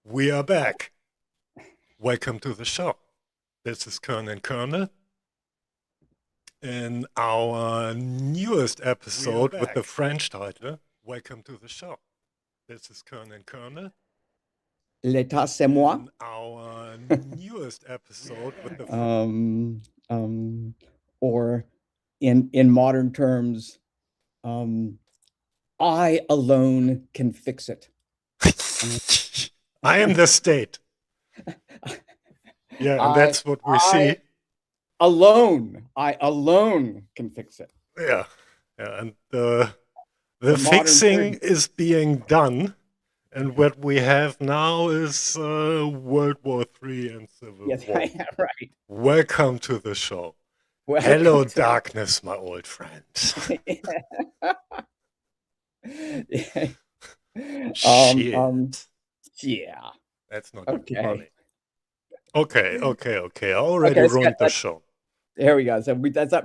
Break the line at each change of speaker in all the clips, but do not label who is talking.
We are back. Welcome to the show. This is Kern and Kernel. In our newest episode with the French title, Welcome to the show. This is Kern and Kernel.
L'État, c'est moi.
In our newest episode with the
Or in modern terms, I alone can fix it.
I am the state. Yeah, and that's what we see.
I alone can fix it.
Yeah, and the fixing is being done. And what we have now is World War III and Civil War.
Yeah, right.
Welcome to the show. Hello, darkness, my old friend.
Yeah.
That's not funny. Okay. I already ruined the show.
There we go. So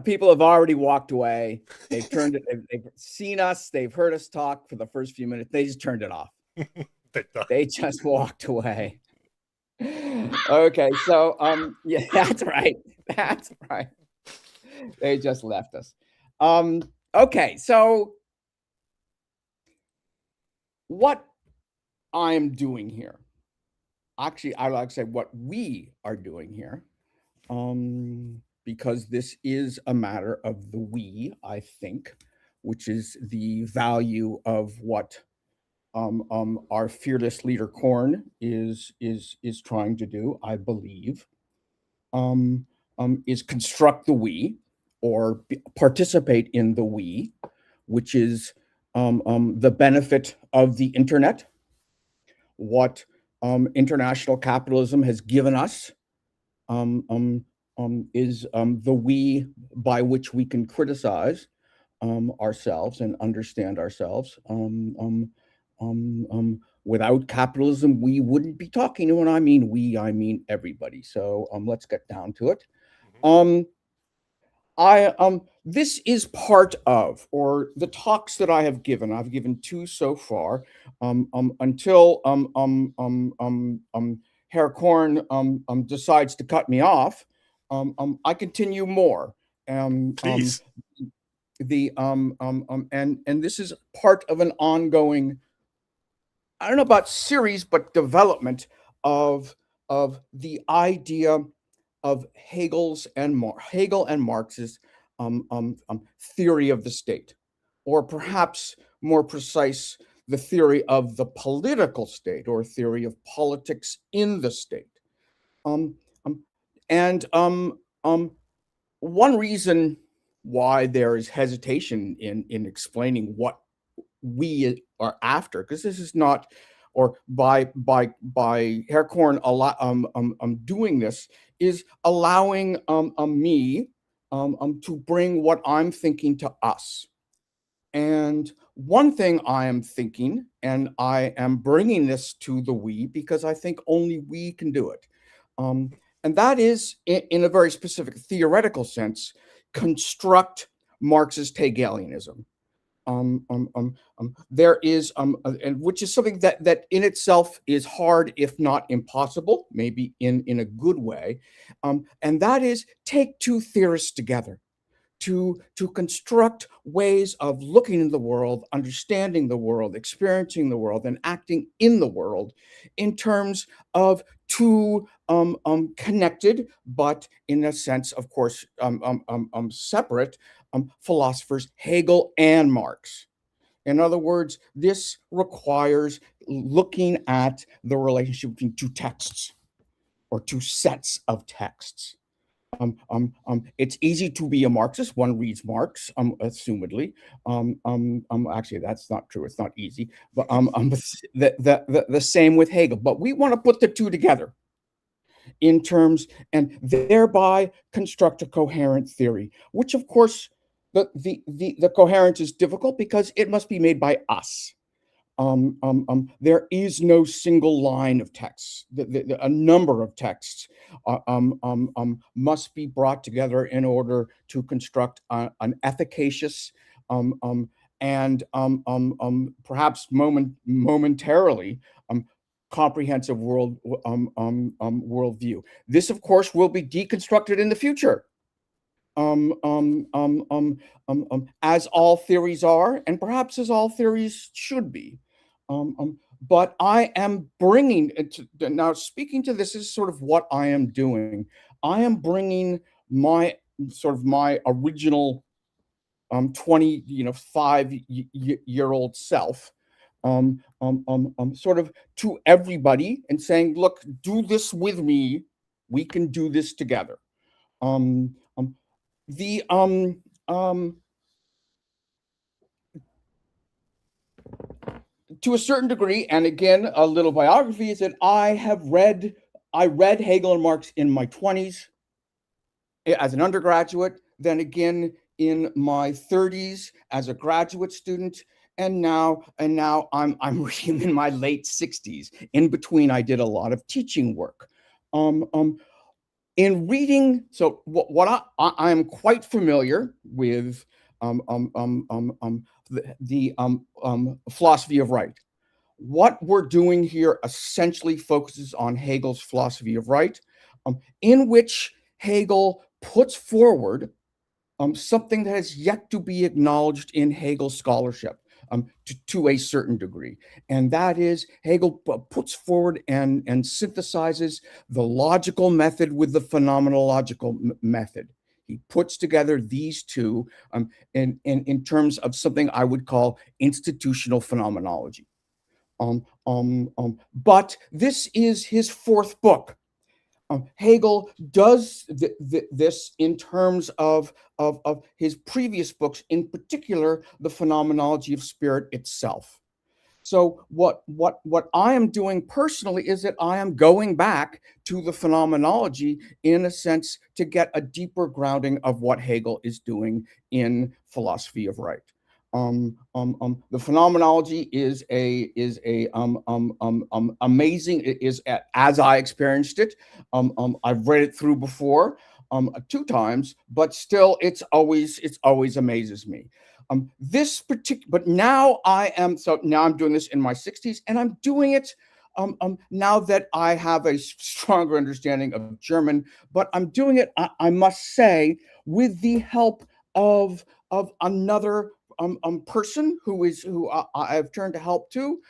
people have already walked away. They've turned it. They've seen us. They've heard us talk for the first few minutes. They just turned it off. They just walked away. Okay, so yeah, that's right. That's right. They just left us. Okay, so what I'm doing here, actually, I like to say what we are doing here, because this is a matter of the we, I think, which is the value of what our fearless leader Kern is trying to do, I believe, is construct the we, or participate in the we, which is the benefit of the internet, what international capitalism has given us, is the we by which we can criticize ourselves and understand ourselves. Without capitalism, we wouldn't be talking. When I mean we, I mean everybody. So let's get down to it. This is part of, or the talks that I have given. I've given two so far. Until Herr Kern decides to cut me off. I continue more.
Please.
And this is part of an ongoing, I don't know about series, but development of the idea of Hegel and Marx's theory of the state, or perhaps more precise, the theory of the political state, or theory of politics in the state. One reason why there is hesitation in explaining what we are after, because this is not, or by Herr Kern doing this, is allowing me to bring what I'm thinking to us. And one thing I am thinking, and I am bringing this to the we because I think only we can do it, and that is, in a very specific theoretical sense, construct Marxist Hegelianism. There is, and which is something that in itself is hard, if not impossible, maybe in a good way, and that is take two theorists together to construct ways of looking in the world, understanding the world, experiencing the world, and acting in the world in terms of two connected, but in a sense, of course, separate philosophers, Hegel and Marx. In other words, this requires looking at the relationship between two texts, or two sets of texts. It's easy to be a Marxist. One reads Marx, assumedly. Actually, that's not true. It's not easy. But the same with Hegel. But we want to put the two together in terms, and thereby construct a coherent theory, which, of course, the coherence is difficult because it must be made by us. There is no single line of texts. A number of texts must be brought together in order to construct an efficacious and perhaps momentarily comprehensive worldview. This, of course, will be deconstructed in the future, as all theories are, and perhaps as all theories should be. But I am bringing now, speaking to this is sort of what I am doing. I am bringing my original 5-year-old self sort of to everybody and saying, look, do this with me. We can do this together. To a certain degree, and again, a little biography is that I read Hegel and Marx in my 20s as an undergraduate, then again in my 30s as a graduate student, and now I'm reading in my late 60s. In between, I did a lot of teaching work. In reading, so what I am quite familiar with the philosophy of right. What we're doing here essentially focuses on Hegel's philosophy of right, in which Hegel puts forward something that has yet to be acknowledged in Hegel's scholarship to a certain degree. And that is, Hegel puts forward and synthesizes the logical method with the phenomenological method. He puts together these two in terms of something I would call institutional phenomenology. But this is his fourth book. Hegel does this in terms of his previous books, in particular, the phenomenology of spirit itself. So what I am doing personally is that I am going back to the phenomenology in a sense to get a deeper grounding of what Hegel is doing in philosophy of right. The phenomenology is amazing. It is as I experienced it. I've read it through before 2 times, but still, it's always amazes me. But now I'm doing this in my 60s, and I'm doing it now that I have a stronger understanding of German. But I'm doing it, I must say, with the help of another person who I've turned to help too.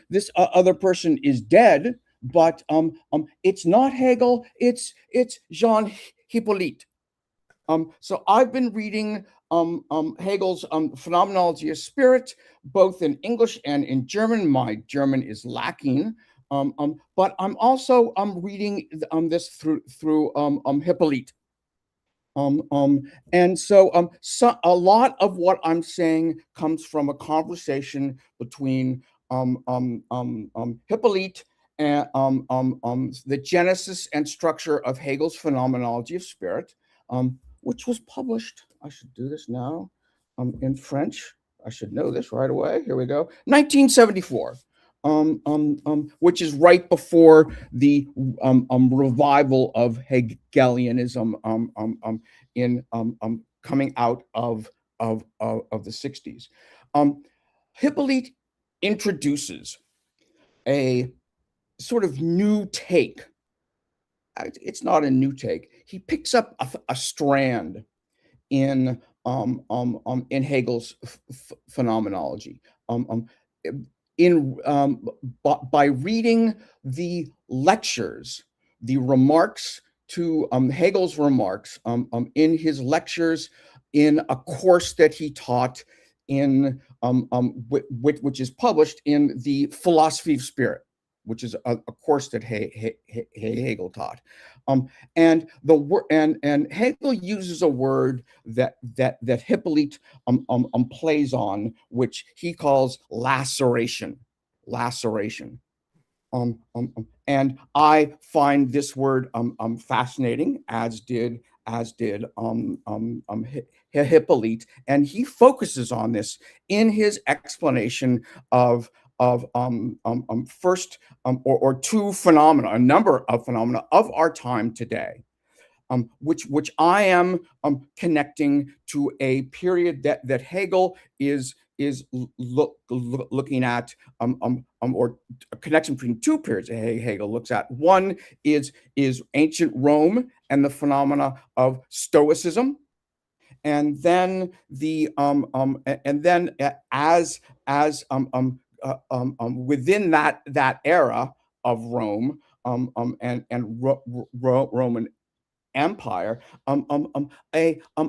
This other person is dead, but it's not Hegel. It's Jean Hippolyte. So I've been reading Hegel's Phenomenology of Spirit, both in English and in German. My German is lacking, but I'm also reading this through Hippolyte. And so a lot of what I'm saying comes from a conversation between Hippolyte and the genesis and structure of Hegel's Phenomenology of Spirit, which was published. I should do this now in French. I should know this right away. Here we go. 1974. Which is right before the revival of Hegelianism in coming out of the 60s. Hippolyte introduces a sort of new take. It's not a new take. He picks up a strand in Hegel's phenomenology. By reading the lectures, the remarks to Hegel's remarks in his lectures in a course that he taught in which is published in the Philosophy of Spirit, which is a course that Hegel taught. And Hegel uses a word that Hippolyte plays on, which he calls laceration. And I find this word fascinating, as did Hippolyte, and he focuses on this in his explanation of first or two phenomena, a number of phenomena of our time today, which I am connecting to a period that Hegel is looking at or a connection between two periods Hegel looks at. One is ancient Rome and the phenomena of stoicism, and then as within that era of Rome and Roman Empire, a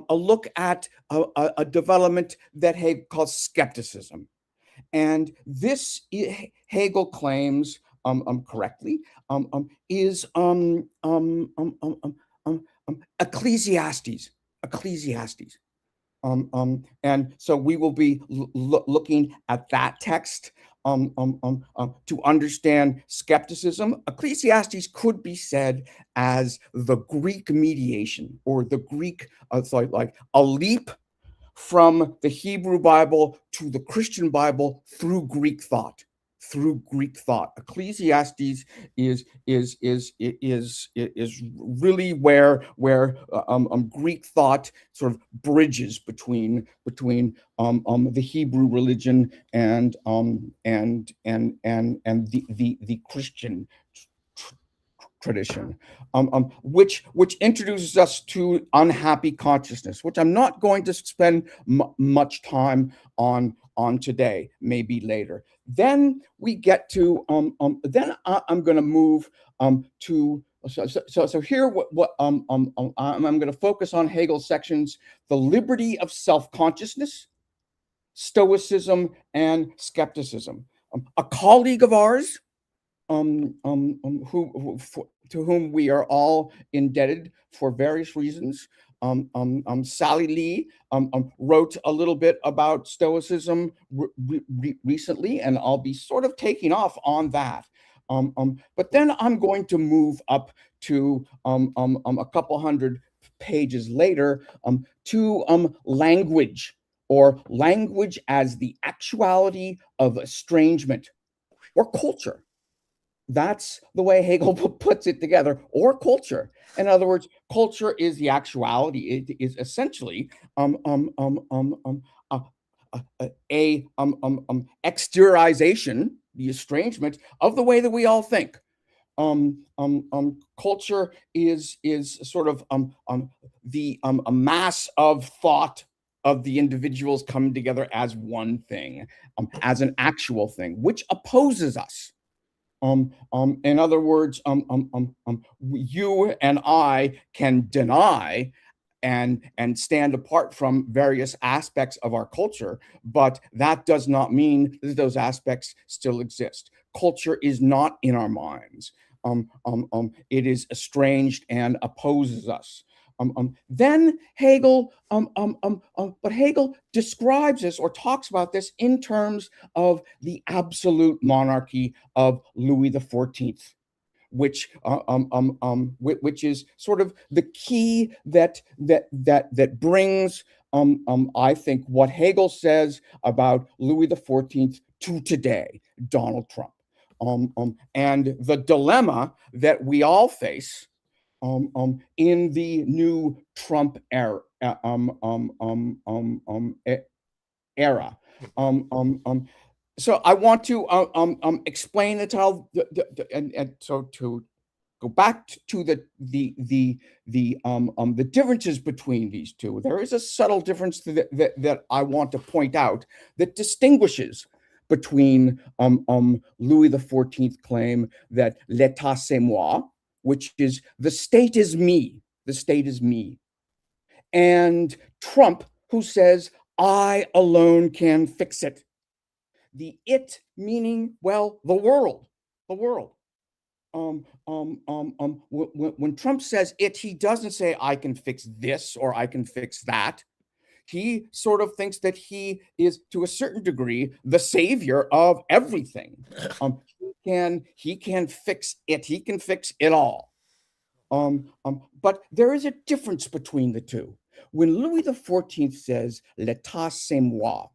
look at a development that Hegel calls skepticism. And this, Hegel claims correctly, is Ecclesiastes. And so we will be looking at that text to understand skepticism. Ecclesiastes could be said as the Greek mediation, or the Greek, like a leap from the Hebrew Bible to the Christian Bible through Greek thought. Ecclesiastes is really where Greek thought sort of bridges between the Hebrew religion and the Christian tradition, which introduces us to unhappy consciousness, which I'm not going to spend much time on today, maybe later. Then we get to then I'm going to move to so here what I'm going to focus on Hegel's sections: the liberty of self-consciousness, stoicism, and skepticism. A colleague of ours, to whom we are all indebted for various reasons, Sally Lee, wrote a little bit about stoicism recently, and I'll be sort of taking off on that. But then I'm going to move up to a couple hundred pages later to language, or language as the actuality of estrangement or culture. That's the way Hegel puts it together, or culture. In other words, culture is the actuality. It is essentially exteriorization, the estrangement of the way that we all think. Culture is sort of the a mass of thought of the individuals coming together as one thing, as an actual thing, which opposes us. In other words, you and I can deny and stand apart from various aspects of our culture, but that does not mean that those aspects still exist. Culture is not in our minds. It is estranged and opposes us. Then Hegel, but Hegel describes this or talks about this in terms of the absolute monarchy of Louis XIV, which is sort of the key that brings, I think, what Hegel says about Louis XIV to today, Donald Trump, and the dilemma that we all face in the new Trump era. So I want to explain it how, and so to go back to the differences between these two. There is a subtle difference that I want to point out that distinguishes between Louis XIV claim that l'état c'est moi, which is the state is me, and Trump, who says I alone can fix it. The it meaning, well, the world. When Trump says it, he doesn't say I can fix this or I can fix that. He sort of thinks that he is, to a certain degree, the savior of everything. He can fix it. He can fix it all. But there is a difference between the two. When Louis XIV says l'état c'est moi,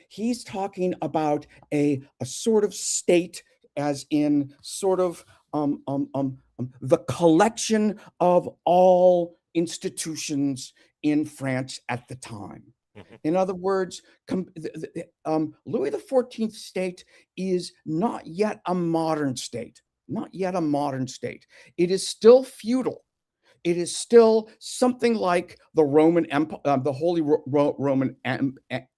he's talking about a sort of state, as in sort of the collection of all institutions in France at the time.
Mhm.
In other words, Louis XIV state is not yet a modern state, not yet a modern state. It is still feudal. It is still something like the Roman Empire, the Holy Roman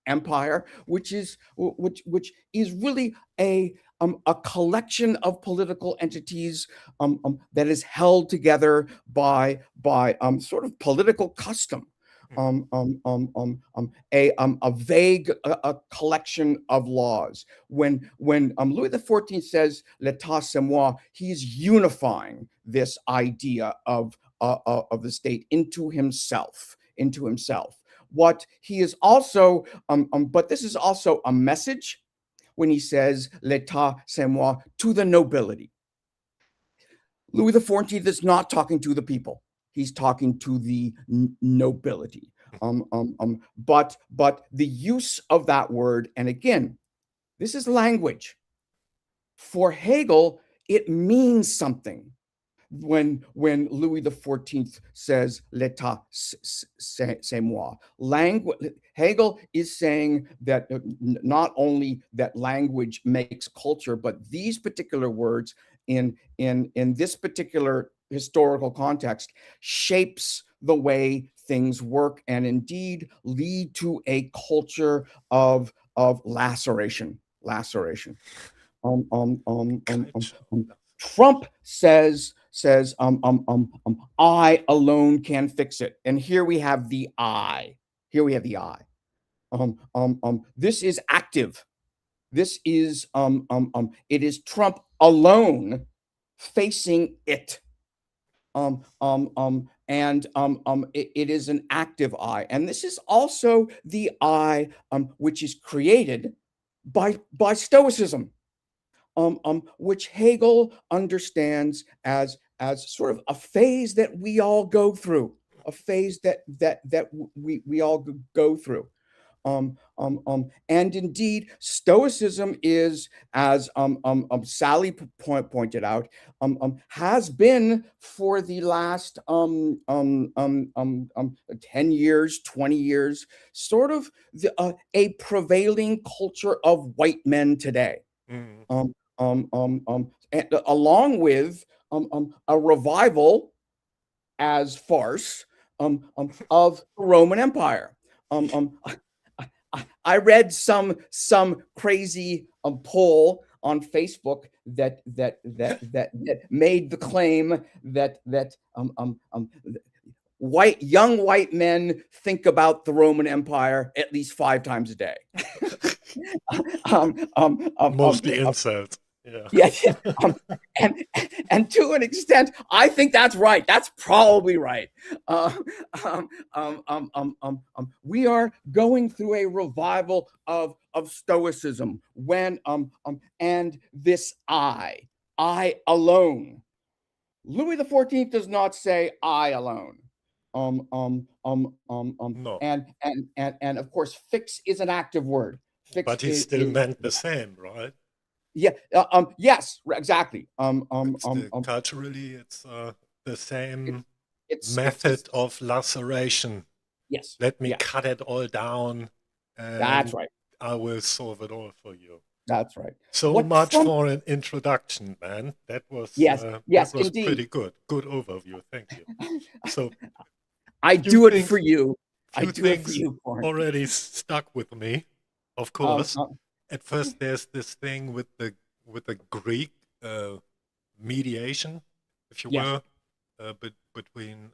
Empire, which is really a collection of political entities that is held together by sort of political custom. A vague a collection of laws. When Louis XIV says "L'État c'est moi," he's unifying this idea of the state into himself, What he is also, but this is also a message when he says "L'État c'est moi" to the nobility. Louis XIV is not talking to the people; he's talking to the nobility. But the use of that word, and again, this is language. For Hegel, it means something. When Louis XIV says "L'État c'est moi," Hegel is saying that not only that language makes culture, but these particular words in this particular historical context shapes the way things work and indeed lead to a culture of laceration.
Culture.
Trump says I alone can fix it, and here we have the I. This is active. This is it is Trump alone facing it. It is an active I, and this is also the I which is created by Stoicism. Which Hegel understands as sort of a phase that we all go through, a phase that we all go through. And indeed, Stoicism is, as Sally pointed out, has been for the last 10 years, 20 years, sort of a prevailing culture of white men today.
Mm.
And along with a revival as farce of the Roman Empire. I read some crazy poll on Facebook that made the claim that young white men think about the Roman Empire at least 5 times a day.
Mostly insults. Yeah.
Yes, and to an extent, I think that's right. That's probably right. We are going through a revival of Stoicism when and this I alone. Louis XIV does not say I alone.
No.
And of course, fix is an active word. Fix
But he still meant the same, right?
Yeah. Yes. Exactly.
Culturally, it's the same
It's
method of laceration.
yes.
Let me
Yeah.
cut it all down,
That's
and
right.
I will solve it all for you.
That's right.
So
What
much
Trump?
for an introduction, man. That was
Yes. Yes. Indeed.
pretty good. Good overview. Thank you. So
I
few
do it
things,
for you. I
few
do it for
things
you, Kern.
already stuck with me. Of course, at first there's this thing with the Greek mediation, if you
Yes.
will, between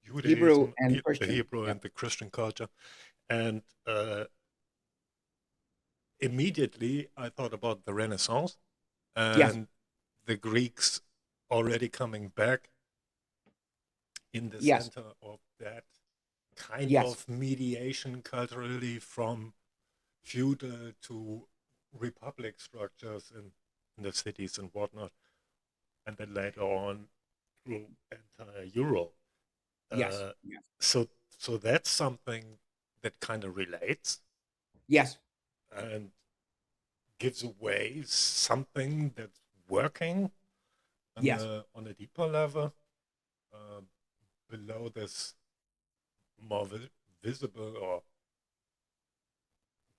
Hebrew
Judaism,
and
the
Christian.
Hebrew
Yeah.
and the Christian culture, and immediately I thought about the Renaissance and
Yes.
the Greeks already coming back in the
Yes.
center of that kind
Yes.
of mediation culturally from feudal to republic structures in the cities and whatnot, and then later on through entire Europe.
Yes. Yes.
So that's something that kind of relates
Yes.
and gives away something that's working on
Yes.
a deeper level, below this more visible or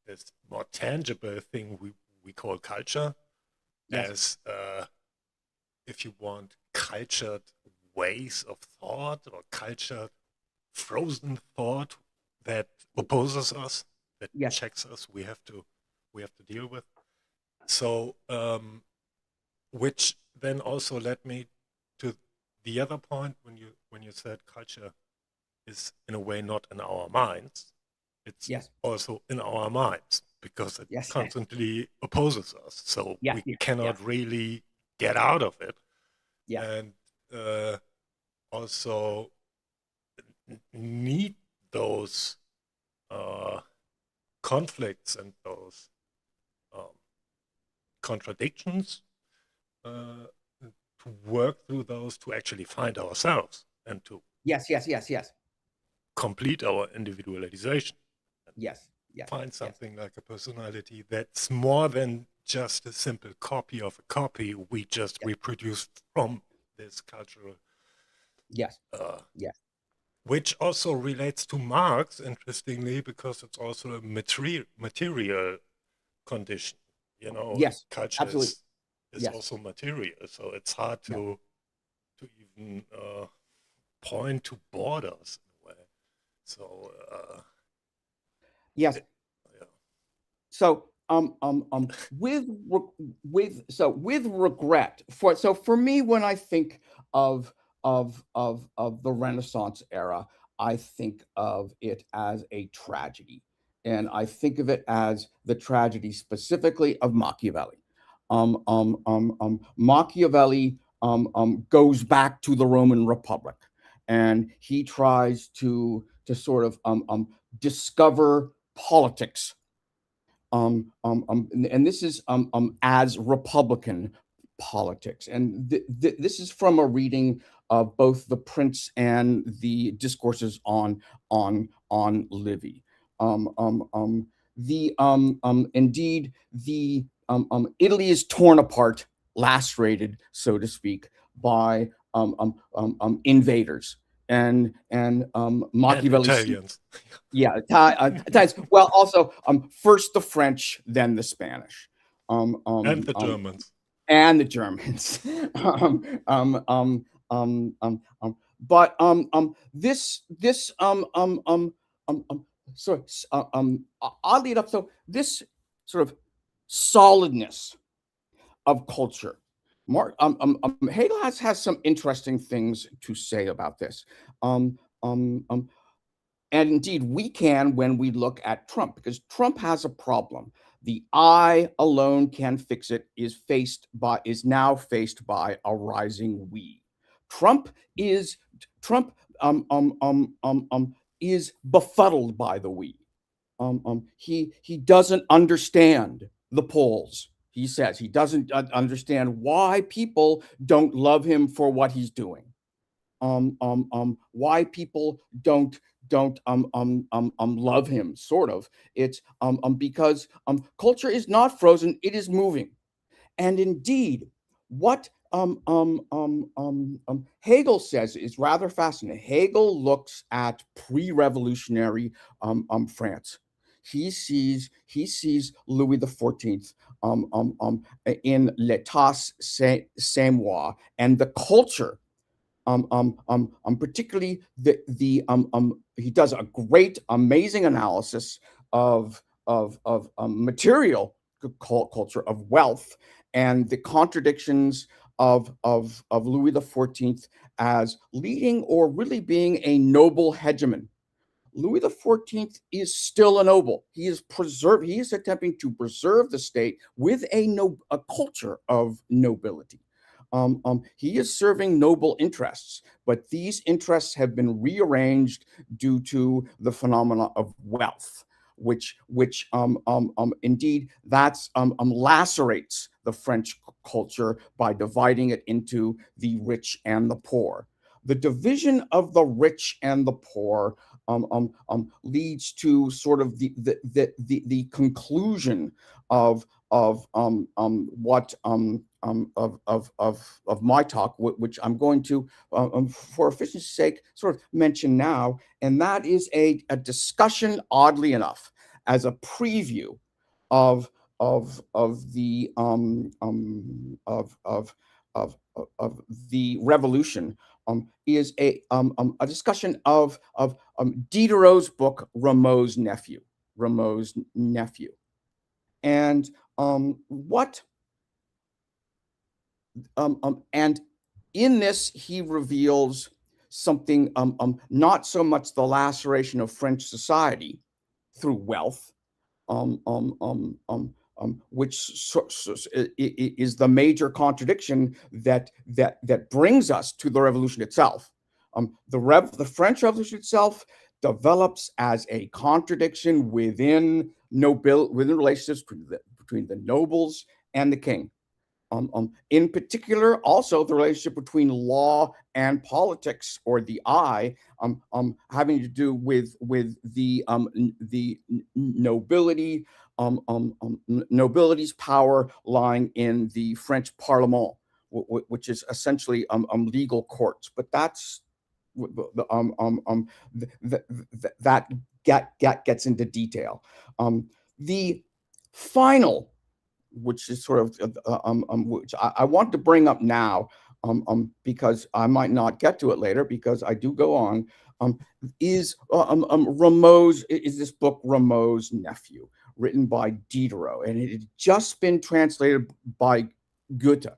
this more tangible thing we call culture
Yes.
as, if you want, cultured ways of thought or cultured frozen thought that opposes us, that
Yes.
checks us, we have to deal with. So, which then also led me to the other point when you said culture is in a way not in our minds. It's
Yes.
also in our minds because it
Yes.
constantly opposes us. So
Yes.
we
Yes.
cannot
Yes.
really get out of it.
Yes.
And also need those uh, conflicts and those um, contradictions to work through those to actually find ourselves and to
Yes. Yes. Yes. Yes.
complete our individualization.
Yes. Yes.
Find
Yes.
something like a personality that's more than just a simple copy of a copy we just
Yes.
reproduced from this cultural,
Yes.
uh,
Yes.
which also relates to Marx, interestingly, because it's also a material condition.
Yes.
Culture
Absolutely.
is
Yes.
also material, so it's hard
Yes.
to even point to borders in a way. So
Yes.
yeah.
So with regret for me, when I think of the Renaissance era, I think of it as a tragedy, and I think of it as the tragedy specifically of Machiavelli. Machiavelli goes back to the Roman Republic, and he tries to sort of discover politics, and this is as Republican politics, and this is from a reading of both The Prince and the discourses on Livy. Indeed, the Italy is torn apart, lacerated, so to speak, by invaders, and
And
Machiavelli.
Italians
Yeah, Italians. Well, also, first the French, then the Spanish, um,
and
um,
the
um,
Germans.
and the Germans. um, um, um, but this so oddly enough, so this sort of solidness of culture. Hegel has some interesting things to say about this. Um, um, um, and indeed, we can when we look at Trump, because Trump has a problem. The I alone can fix it is now faced by a rising we. Trump is Trump is befuddled by the we. He doesn't understand the polls. He says he doesn't understand why people don't love him for what he's doing. Why people don't love him, sort of. It's because culture is not frozen, it is moving. And indeed, what Hegel says is rather fascinating. Hegel looks at pre-revolutionary France. Louis XIV in L'Etat c'est moi, and the culture, particularly he does a great, amazing analysis of material culture, of wealth, and the contradictions of Louis XIV as leading or really being a noble hegemon. Louis XIV is still a noble. He is attempting to preserve the state with a culture of nobility. He is serving noble interests, but these interests have been rearranged due to the phenomena of wealth, which indeed that's lacerates the French culture by dividing it into the rich and the poor. The division of the rich and the poor leads to sort of the conclusion of what of my talk, which I'm going to, for efficiency's sake, sort of mention now, and that is a discussion, oddly enough, as a preview of the the revolution, is a discussion of Diderot's book Rameau's Nephew. Rameau's Nephew, and what and in this he reveals something, not so much the laceration of French society through wealth, which is the major contradiction that brings us to the revolution itself. The French Revolution itself develops as a contradiction within relationships between the nobles and the king. In particular, also the relationship between law and politics, or the I, having to do with the nobility, nobility's power lying in the French Parlement, which is essentially legal courts. But that's that gets into detail. The final, which is sort of which I want to bring up now, because I might not get to it later, because I do go on, is this book Rameau's Nephew, written by Diderot, and it had just been translated by Goethe,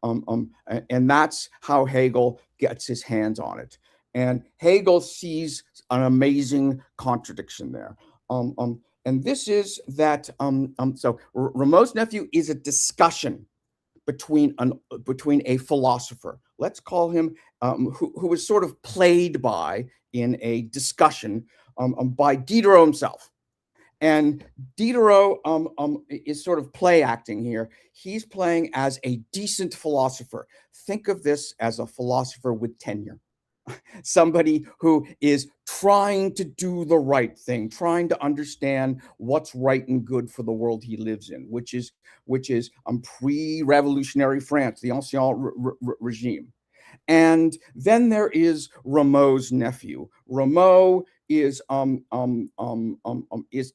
and that's how Hegel gets his hands on it. And Hegel sees an amazing contradiction there. And this is that, so Rameau's Nephew is a discussion between a philosopher, let's call him, who was sort of played by in a discussion by Diderot himself. And Diderot is sort of play acting here. He's playing as a decent philosopher. Think of this as a philosopher with tenure. Somebody who is trying to do the right thing, trying to understand what's right and good for the world he lives in, which is pre-revolutionary France, the Ancien regime. And then there is Rameau's Nephew. Rameau is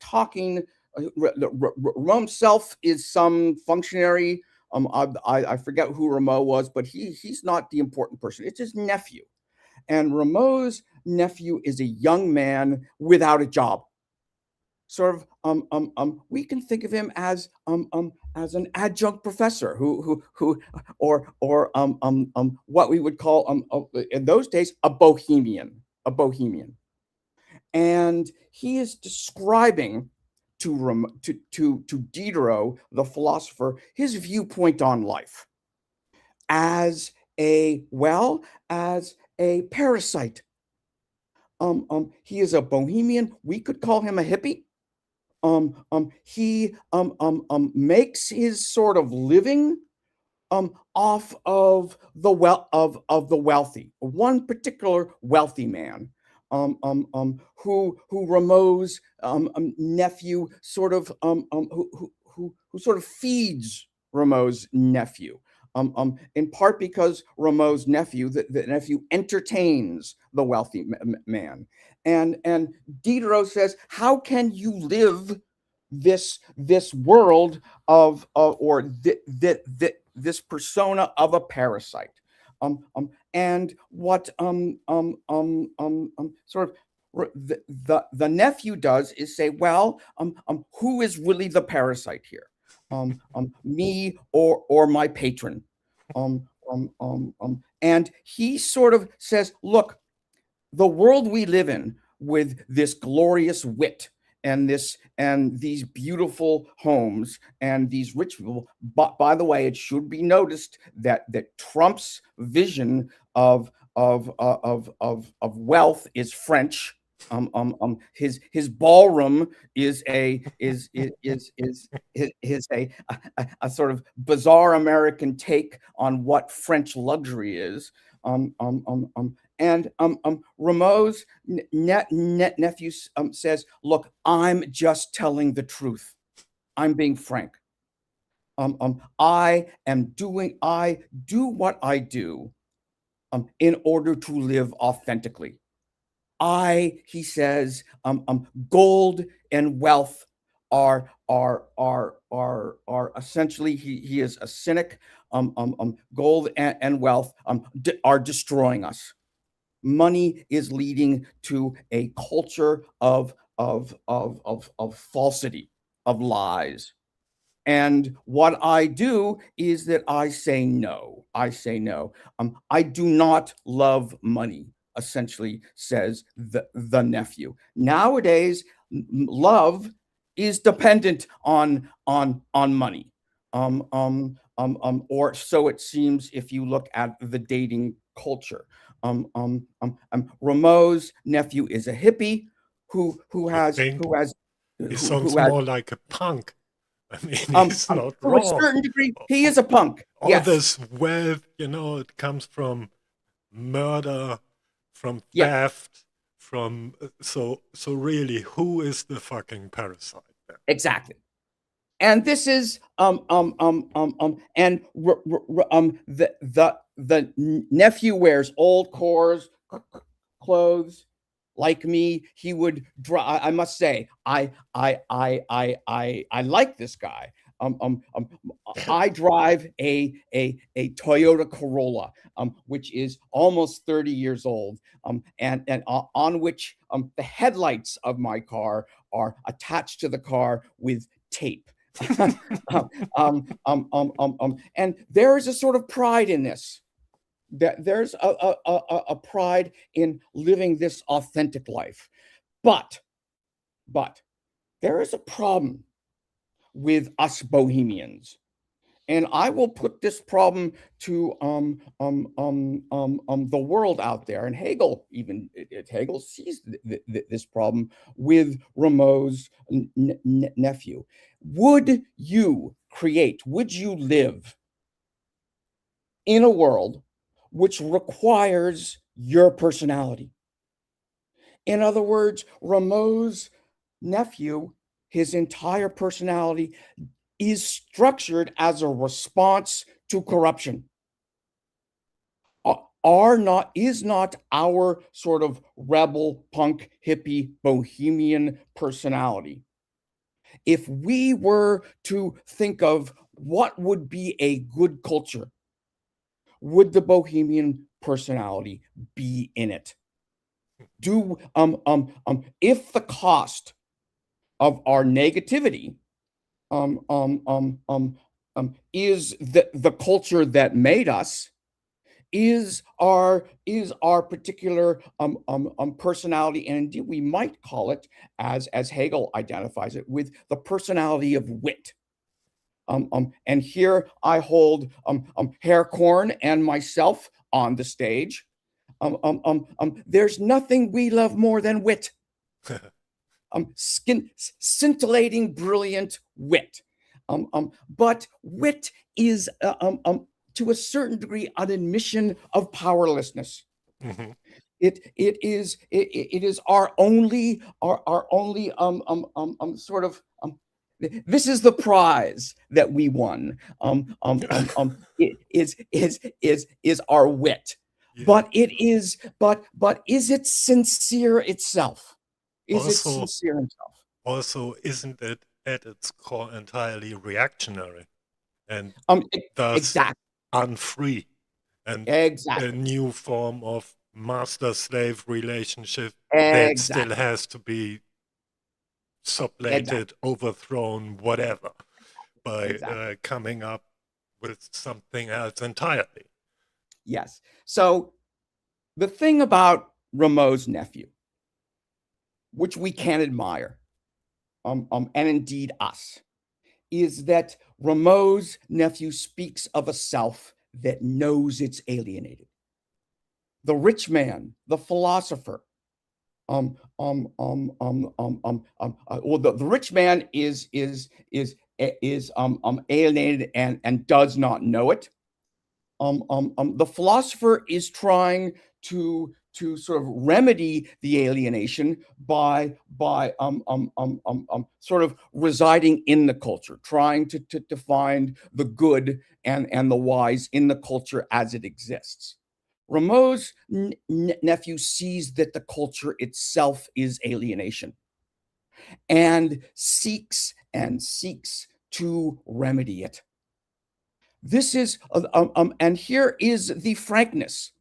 talking. Rameau himself is some functionary. I forget who Rameau was, but he's not the important person. It's his nephew. And Rameau's nephew is a young man without a job. Sort of, we can think of him as an adjunct professor or what we would call in those days a bohemian. And he is describing to Diderot, the philosopher, his viewpoint on life as a parasite. He is a bohemian. We could call him a hippie. He makes his sort of living off of the wealthy. One particular wealthy man, who Rameau's nephew sort of who sort of feeds Rameau's nephew. In part because Rameau's nephew, the nephew, entertains the wealthy man, and Diderot says, "How can you live this world of this persona of a parasite?" And what sort of the nephew does is say, "Well, who is really the parasite here? Me or my patron?" And he sort of says, "Look, the world we live in, with this glorious wit and these beautiful homes and these rich people." But by the way, it should be noticed that Trump's vision of wealth is French. His ballroom is a sort of bizarre American take on what French luxury is. And Rameau's nephew says, "Look, I'm just telling the truth. I'm being frank." I do what I do in order to live authentically. He says, gold and wealth are essentially, he is a cynic. Gold and wealth are destroying us. Money is leading to a culture of falsity, of lies. And what I do is that I say no. I say no. I do not love money, essentially says the nephew. Nowadays, love is dependent on money. Or so it seems if you look at the dating culture. Rameau's nephew is a hippie who
You think
has
he sounds
who has
more like a punk. I mean, he's not
to a
wrong.
certain degree, he is a punk.
All
Yes.
this wealth, it comes from murder, from
Yeah.
theft, from so really, who is the fucking parasite then?
Exactly. And this is and the nephew wears old clothes. Like me, he would drive. I must say, I like this guy. I drive a Toyota Corolla, which is almost 30 years old, and on which the headlights of my car are attached to the car with tape. And there is a sort of pride in this. That there's a pride in living this authentic life, but there is a problem with us bohemians, and I will put this problem to the world out there. And Hegel Hegel sees this problem with Rameau's nephew. Would you live in a world which requires your personality? In other words, Rameau's nephew, his entire personality is structured as a response to corruption. Is not our sort of rebel, punk, hippie, bohemian personality, if we were to think of what would be a good culture, would the bohemian personality be in it? If the cost of our negativity is the culture that made us, is our particular personality, and indeed we might call it, as Hegel identifies it, with the personality of wit. And here I hold Herr Kern and myself on the stage. There's nothing we love more than wit. Scintillating, brilliant wit. But wit is, to a certain degree, an admission of powerlessness.
Mm-hmm.
It is our only sort of. This is the prize that we won. Is our wit, yeah. But is it sincere itself? Is it sincere itself?
Also, isn't it at its core entirely reactionary and thus
exactly
unfree, and
exactly
a new form of master-slave relationship that still has to be sublated, overthrown, whatever, by coming up with something else entirely.
Yes. So the thing about Rameau's nephew, which we can admire, and indeed us, is that Rameau's nephew speaks of a self that knows it's alienated. The rich man, the philosopher, the rich man is alienated and does not know it. The philosopher is trying to sort of remedy the alienation by sort of residing in the culture, trying to find the good and the wise in the culture as it exists. Rameau's nephew sees that the culture itself is alienation and seeks to remedy it. This is and here is the frankness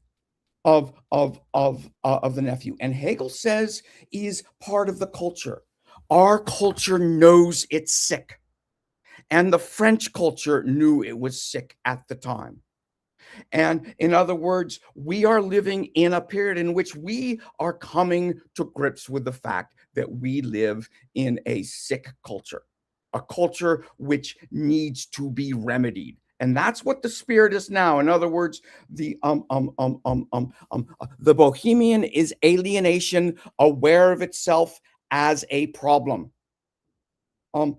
of the nephew, and Hegel says is part of the culture. Our culture knows it's sick, and the French culture knew it was sick at the time. And in other words, we are living in a period in which we are coming to grips with the fact that we live in a sick culture, a culture which needs to be remedied. And that's what the spirit is now. In other words, the bohemian is alienation, aware of itself as a problem. Now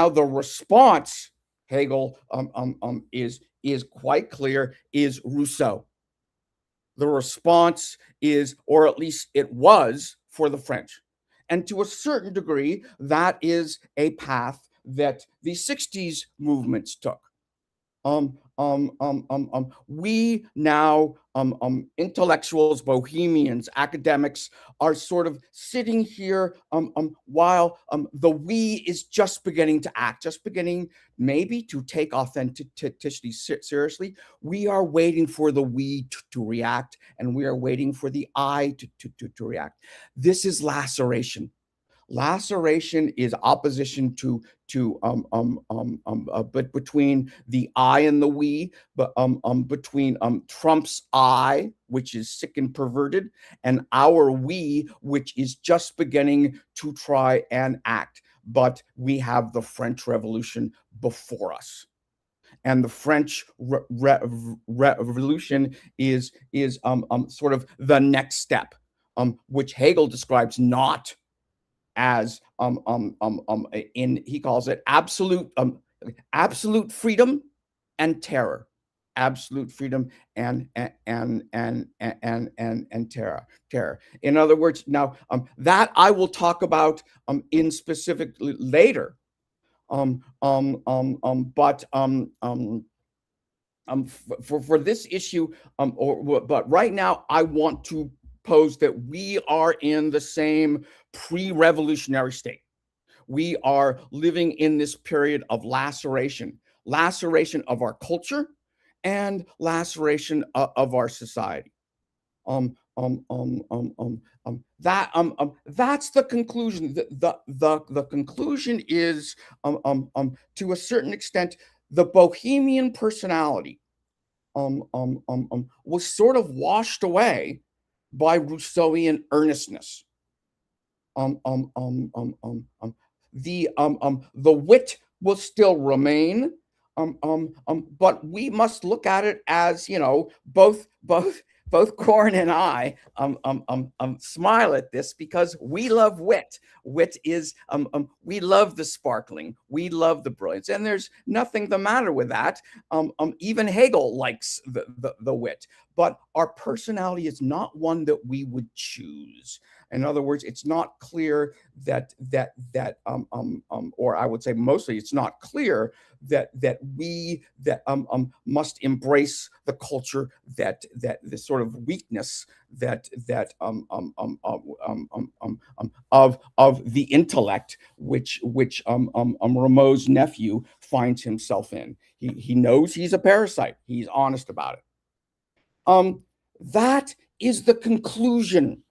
the response, Hegel is quite clear, is Rousseau. The response is, or at least it was for the French. And to a certain degree, that is a path that the 60s movements took. We now, intellectuals, bohemians, academics, are sort of sitting here while the we is just beginning to act, just beginning maybe to take authenticity seriously. We are waiting for the we to react, and we are waiting for the I to react. This is laceration. Laceration is opposition but between the I and the we, but between Trump's I, which is sick and perverted, and our we, which is just beginning to try and act. But we have the French Revolution before us. And the French Revolution is sort of the next step, which Hegel describes not as he calls it absolute freedom and terror, absolute freedom and terror. In other words, now that I will talk about in specifically later, but for this issue, but right now I want to pose that we are in the same pre-revolutionary state. We are living in this period of laceration of our culture and laceration of our society. That's the conclusion. The conclusion is, to a certain extent, the bohemian personality was sort of washed away by Rousseauian earnestness. The wit will still remain, but we must look at it as, both Kern and I smile at this because we love wit. Wit is, we love the sparkling, we love the brilliance, and there's nothing the matter with that. Even Hegel likes the wit, but our personality is not one that we would choose. In other words, it's not clear or I would say mostly, it's not clear that we must embrace the culture that this sort of weakness of the intellect, which Rameau's nephew finds himself in. He knows he's a parasite. He's honest about it. That is the conclusion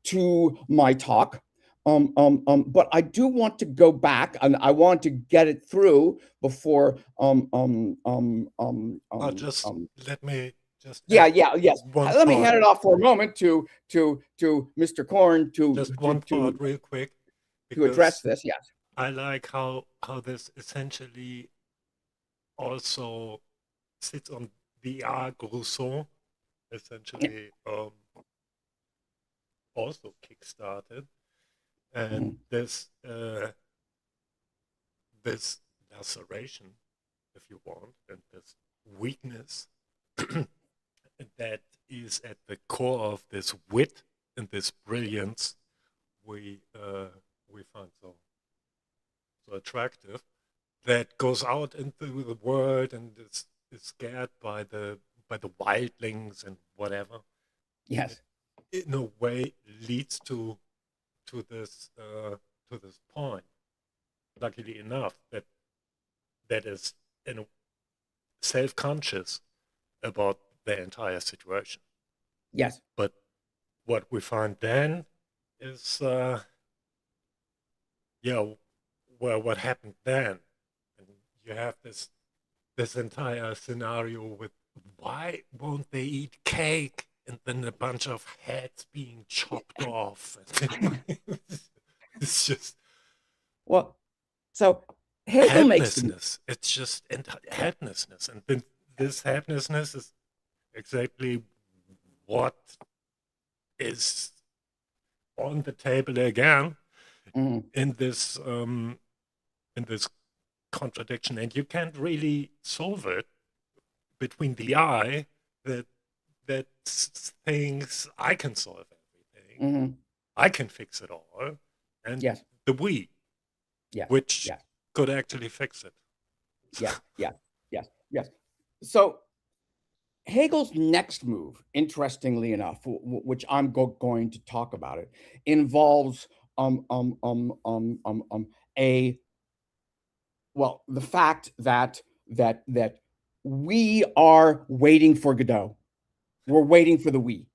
to my talk. But I do want to go back, and I want to get it through before.
Just let me just
yes. Let me hand it off for a moment to Mr. Kern
just one part real quick
to address this. Yes,
I like how this essentially also sits on the arc Rousseau, essentially also kickstarted. And this laceration, if you want, and this weakness that is at the core of this wit and this brilliance we find so attractive, that goes out into the world and is scared by the wildlings and whatever.
Yes.
In a way, leads to this point. Luckily enough, that is self-conscious about the entire situation.
Yes.
But what we find then is, well, what happened then? And you have this entire scenario with why won't they eat cake? And then a bunch of heads being chopped off. It's just
Well, so Hegel makes the,
helplessness. It's just helplessness. And then this helplessness is exactly what is on the table again
Mhm.
in this contradiction, and you can't really solve it between the I that thinks I can solve everything,
Mhm.
I can fix it all, and
Yes.
the we,
Yes.
which
Yes.
could actually fix it.
Yes. Yes. Yes. Yes. So Hegel's next move, interestingly enough, which I'm going to talk about it, involves a well, the fact that we are waiting for Godot. We're waiting for the we.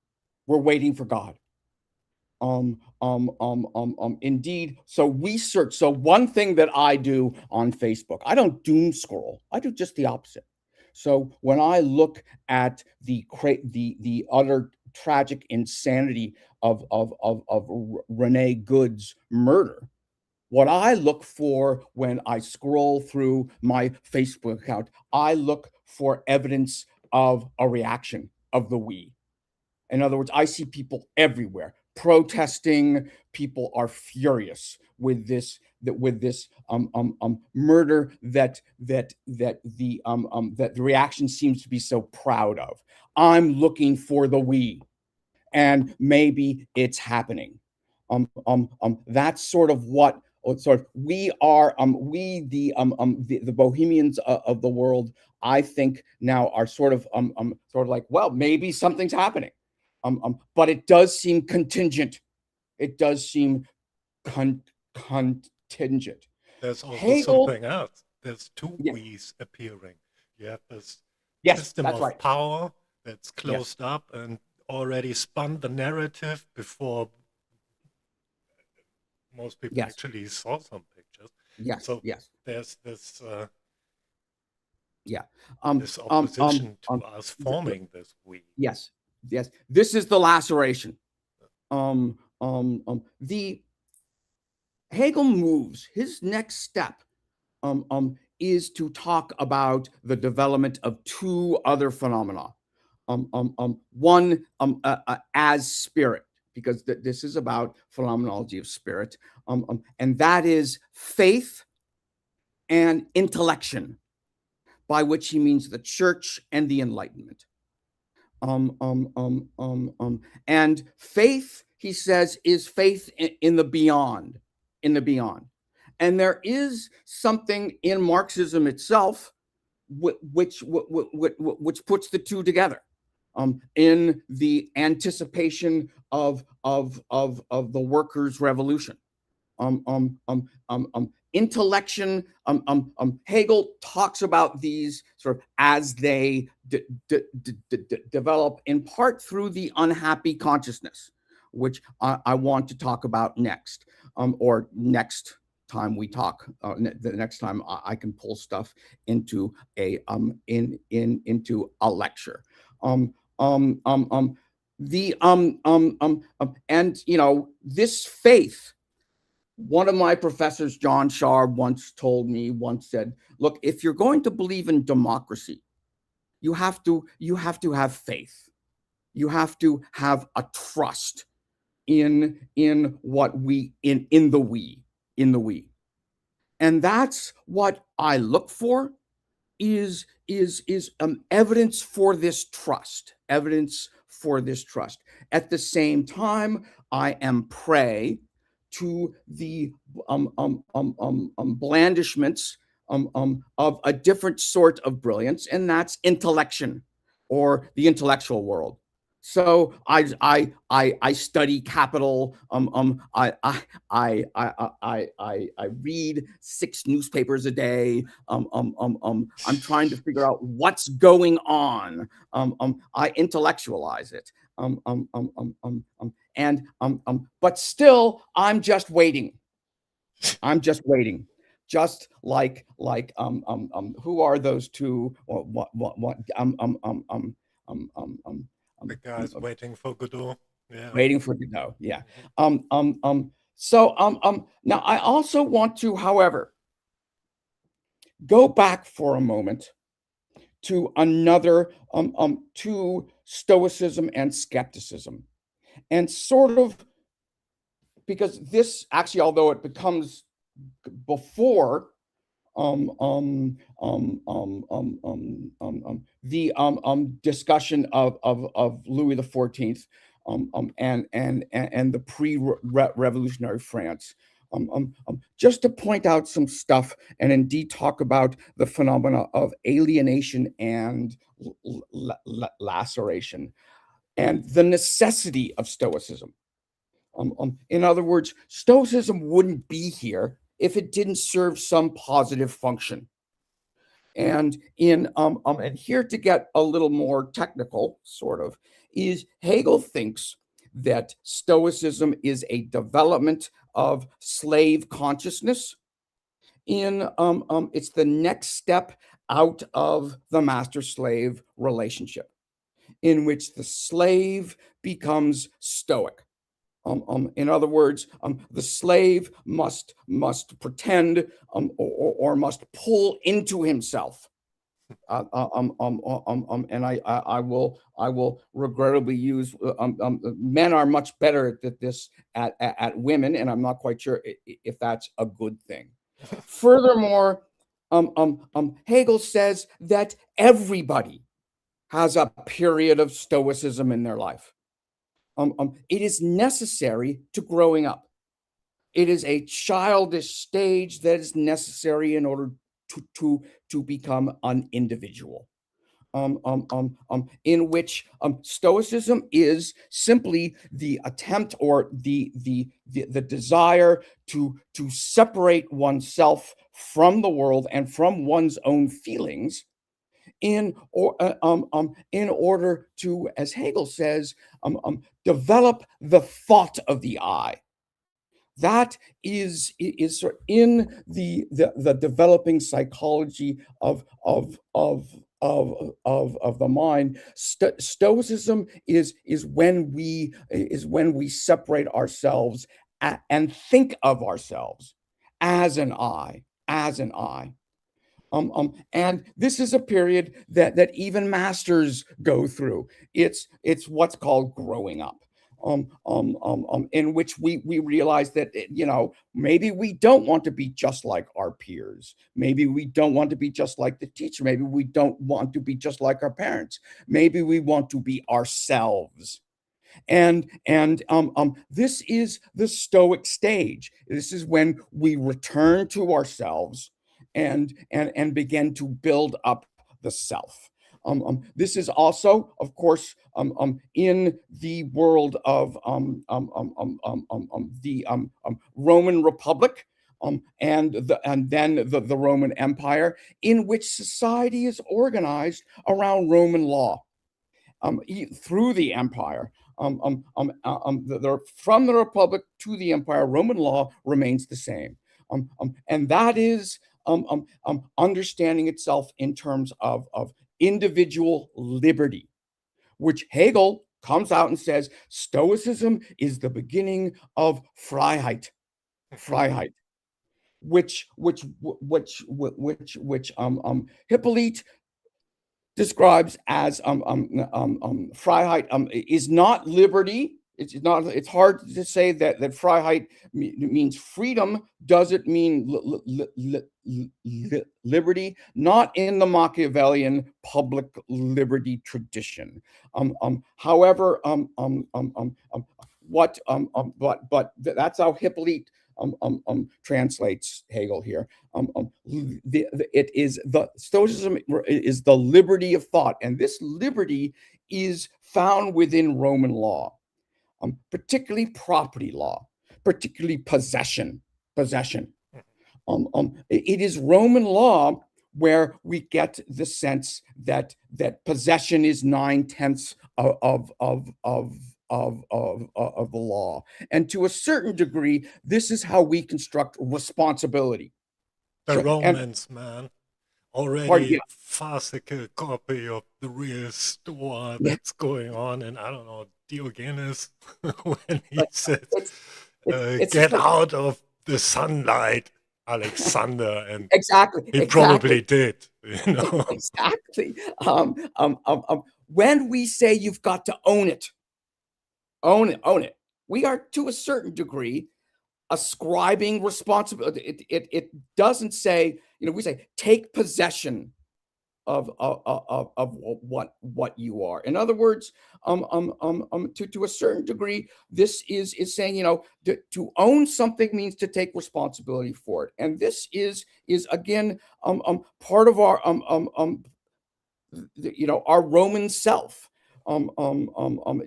We're waiting for God. Indeed. So we search. So one thing that I do on Facebook, I don't doom scroll. I do just the opposite. So when I look at the utter tragic insanity of Renee Good's murder, what I look for when I scroll through my Facebook account, I look for evidence of a reaction of the we. In other words, I see people everywhere protesting. People are furious with this murder that the reaction seems to be so proud of. I'm looking for the we, and maybe it's happening. That's sort of what sort of we are. The Bohemians of the world, I think now are sort of like, well, maybe something's happening. But it does seem contingent. It does seem contingent.
There's also
Hegel,
something else. There's two
yeah,
we's appearing. You have this
yes,
system
that's
of
right.
power that's
Yes,
closed up and already spun the narrative before most people
yes,
actually saw some pictures.
yes,
So
yes,
there's this
yeah.
this opposition to us
The,
forming this we.
yes, yes. This is the laceration. The Hegel moves. His next step is to talk about the development of two other phenomena. One as spirit, because this is about phenomenology of spirit, and that is faith and intellection, by which he means the church and the Enlightenment. And faith, he says, is faith in the beyond, in the beyond. And there is something in Marxism itself which puts the two together, in the anticipation of the workers' revolution. Intellection. Hegel talks about these sort of as they develop, in part through the unhappy consciousness, which I want to talk about next, or next time we talk. The next time I can pull stuff into a into a lecture. The and this faith, one of my professors, John Shaw, once said, look, if you're going to believe in democracy, you have to have faith. You have to have a trust in what we in the we, and that's what I look for, is evidence for this trust, evidence for this trust. At the same time, I am prey to the blandishments of a different sort of brilliance, and that's intellection or the intellectual world. So I study capital. I read 6 newspapers a day. I'm trying to figure out what's going on. I intellectualize it. But still, I'm just waiting. I'm just waiting. Just like who are those two? What
The guy's waiting for Godot. Yeah.
waiting for Godot. Yeah. So now I also want to, however, go back for a moment to another to Stoicism and skepticism, and sort of, because this actually, although it becomes before the discussion of Louis XIV and the pre-revolutionary France. Just to point out some stuff and indeed talk about the phenomena of alienation and laceration and the necessity of Stoicism. In other words, Stoicism wouldn't be here if it didn't serve some positive function. And and here to get a little more technical, sort of, is Hegel thinks that Stoicism is a development of slave consciousness. It's the next step out of the master-slave relationship, in which the slave becomes stoic. In other words, the slave must pretend or must pull into himself. And I will regrettably use men are much better at this at women, and I'm not quite sure if that's a good thing. Furthermore, Hegel says that everybody has a period of stoicism in their life. It is necessary to growing up. It is a childish stage that is necessary in order to become an individual. In which stoicism is simply the attempt or the desire to separate oneself from the world and from one's own feelings in order to, as Hegel says, develop the thought of the I. That is in the developing psychology of the mind. Stoicism is when we separate ourselves and think of ourselves as an I, and this is a period that even masters go through. It's what's called growing up, in which we realize that, maybe we don't want to be just like our peers. Maybe we don't want to be just like the teacher. Maybe we don't want to be just like our parents. Maybe we want to be ourselves. And this is the Stoic stage. This is when we return to ourselves and begin to build up the self. This is also, of course, in the world of the Roman Republic, and then the Roman Empire, in which society is organized around Roman law. Through the empire, from the Republic to the empire, Roman law remains the same, and that is understanding itself in terms of individual liberty, which Hegel comes out and says Stoicism is the beginning of Freiheit, which Hippolyte describes as Freiheit is not liberty. it's not. It's hard to say that Freiheit means freedom. Does it mean liberty? Not in the Machiavellian public liberty tradition. However, but that's how Hippolyte translates Hegel here. It is the Stoicism is the liberty of thought, and this liberty is found within Roman law, particularly property law, particularly possession. It is Roman law where we get the sense that possession is 9/10 of the law, and to a certain degree, this is how we construct responsibility.
The
So,
Romans, man, already farcical copy of the real Stoa that's going on, and I don't know, Diogenes, when he says, get out of the sunlight, Alexander, and he probably did, you know.
Exactly. When we say you've got to own it, we are, to a certain degree, ascribing responsibility. It doesn't say, we say take possession of what you are. In other words, to a certain degree, this is saying, to own something means to take responsibility for it, and this is again part of our our Roman self,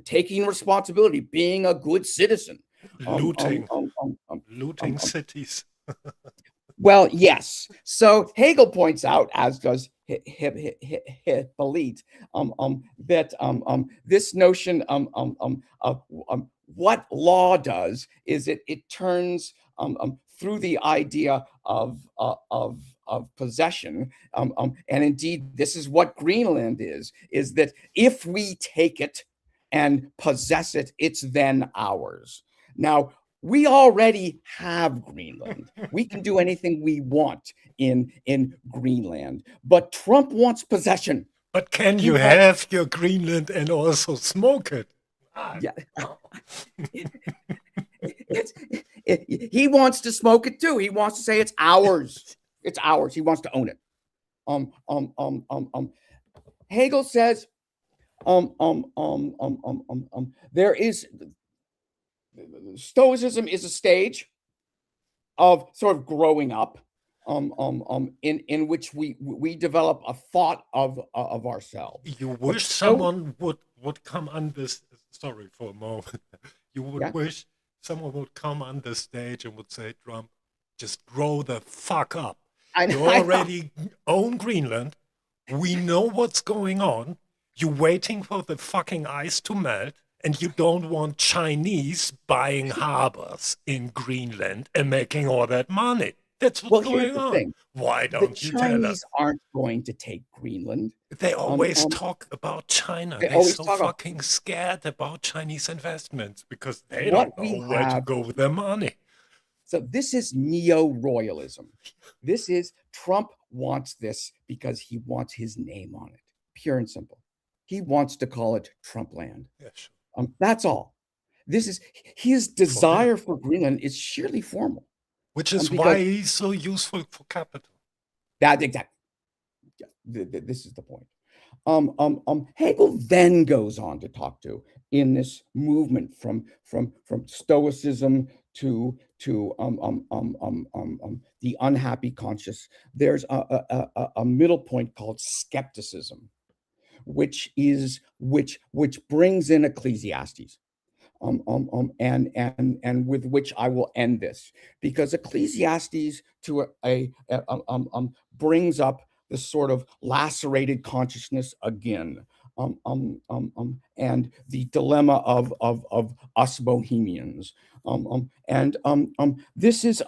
taking responsibility, being a good citizen,
looting cities.
Well, yes. So Hegel points out, as does Hippolyte, that this notion of what law does is it turns through the idea of possession, and indeed this is what Greenland is that if we take it and possess it, it's then ours. Now, we already have Greenland. We can do anything we want in Greenland, but Trump wants possession.
But can you have your Greenland and also smoke it?
Yeah. He wants to smoke it too. He wants to say it's ours. It's ours. He wants to own it. Hegel says there is Stoicism is a stage of sort of growing up, in which we develop a thought of ourselves.
You wish someone would come on this. Sorry for a moment. You would wish someone would come on the stage and would say, Trump, just grow the fuck up. You already own Greenland. We know what's going on. You're waiting for the fucking ice to melt. And you don't want Chinese buying harbors in Greenland and making all that money. That's what's going on. Thing. Why don't you tell us?
The Chinese aren't going to take Greenland.
They always talk about China. They're so fucking scared about Chinese investments because they don't know where to go with their money.
So this is neo-royalism. This is Trump wants this because he wants his name on it. Pure and simple. He wants to call it Trumpland.
Yeah, sure.
That's all. This is his desire for Greenland is sheerly formal,
which is why he's so useful for capital.
That exactly. Yeah, this is the point. Hegel then goes on to talk to in this movement from Stoicism to the unhappy conscious. There's a middle point called skepticism, which brings in Ecclesiastes, and with which I will end this, because Ecclesiastes brings up the sort of lacerated consciousness again, and the dilemma of us Bohemians, and this is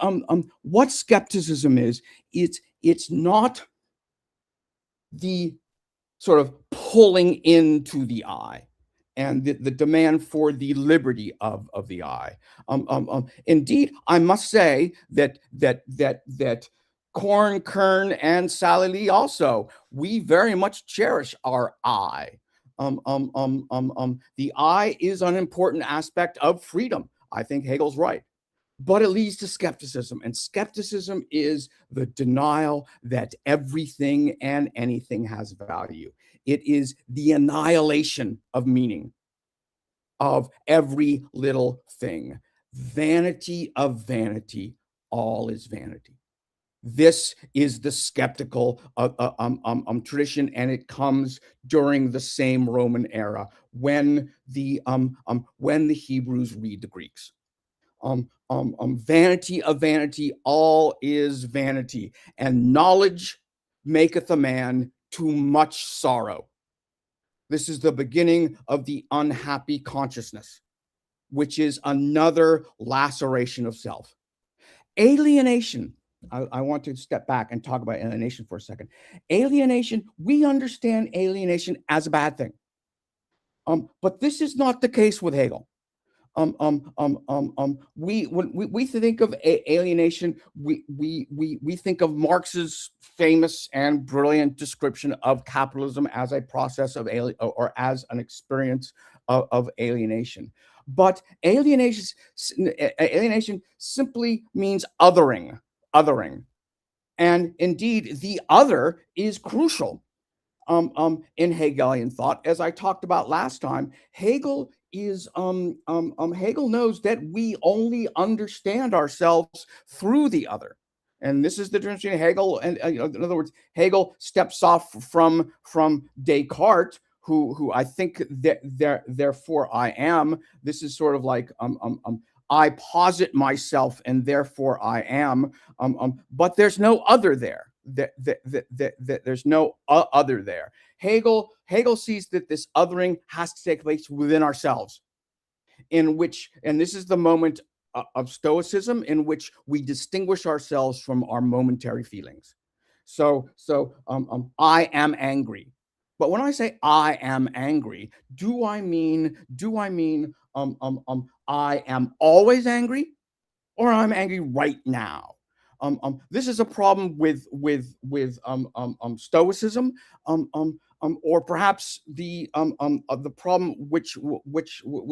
what skepticism is. It's not the sort of pulling into the I and the demand for the liberty of the I. Indeed, I must say that Kern, Kern, and Salili also, we very much cherish our I. The I is an important aspect of freedom. I think Hegel's right. But it leads to skepticism, and skepticism is the denial that everything and anything has value. It is the annihilation of meaning, of every little thing. Vanity of vanity, all is vanity. This is the skeptical tradition, and it comes during the same Roman era when the Hebrews read the Greeks. Vanity of vanity, all is vanity, and knowledge maketh a man to much sorrow. This is the beginning of the unhappy consciousness, which is another laceration of self. Alienation. I want to step back and talk about alienation for a second. Alienation, we understand alienation as a bad thing. But this is not the case with Hegel. When we think of alienation, we think of Marx's famous and brilliant description of capitalism as a process of or as an experience of alienation. But alienation simply means othering, and indeed the other is crucial in Hegelian thought. As I talked about last time, Hegel knows that we only understand ourselves through the other. And this is the difference between Hegel and, in other words, Hegel steps off from Descartes, who I think that therefore I am. This is sort of like I posit myself and therefore I am, but there's no other there. There's no other there. Hegel sees that this othering has to take place within ourselves, in which, and this is the moment of stoicism, in which we distinguish ourselves from our momentary feelings. So I am angry. But when I say I am angry, do I mean I am always angry, or I'm angry right now? This is a problem with stoicism, or perhaps the problem which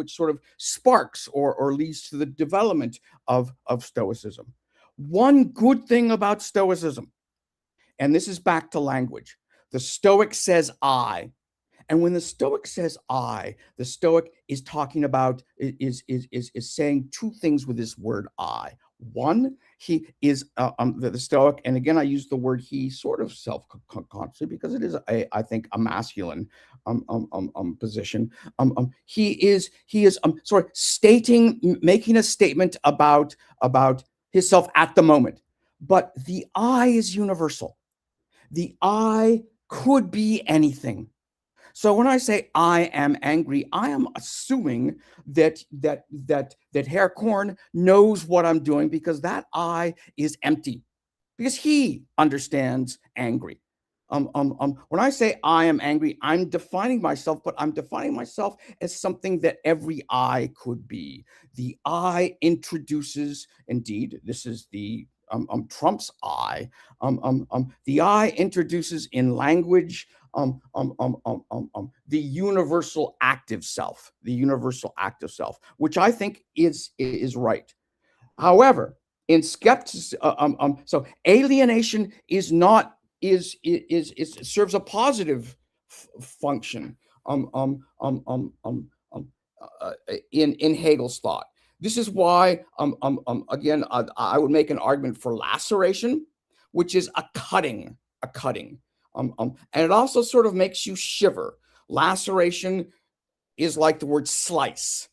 sort of sparks or leads to the development of stoicism. One good thing about stoicism, and this is back to language, the Stoic says I. And when the Stoic says I, the Stoic is talking about, is saying two things with this word I. One, he is the Stoic, and again I use the word he sort of self-consciously because it is I think a masculine position. He is making a statement about himself at the moment, but the I is universal. The I could be anything. So when I say I am angry, I am assuming that Herr Korn knows what I'm doing, because that I is empty, because he understands angry. When I say I am angry, I'm defining myself, but I'm defining myself as something that every I could be. The I introduces, indeed, this is the Trump's I. The I introduces in language the universal active self, which I think is right. However, in skepticism, so alienation is not serves a positive function in Hegel's thought. This is why, again, I would make an argument for laceration, which is a cutting. And it also sort of makes you shiver. Laceration is like the word slice.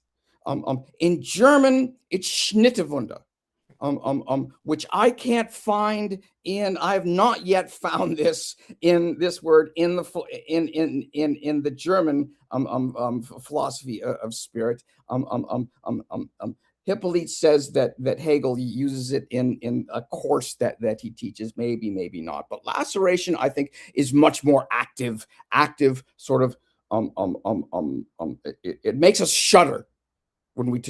In German, it's Schnittewunde, which I can't find in. I have not yet found this in this word in the German philosophy of spirit. Hippolyte says that Hegel uses it in a course that he teaches. Maybe not. But laceration, I think, is much more active sort of. It makes us shudder when we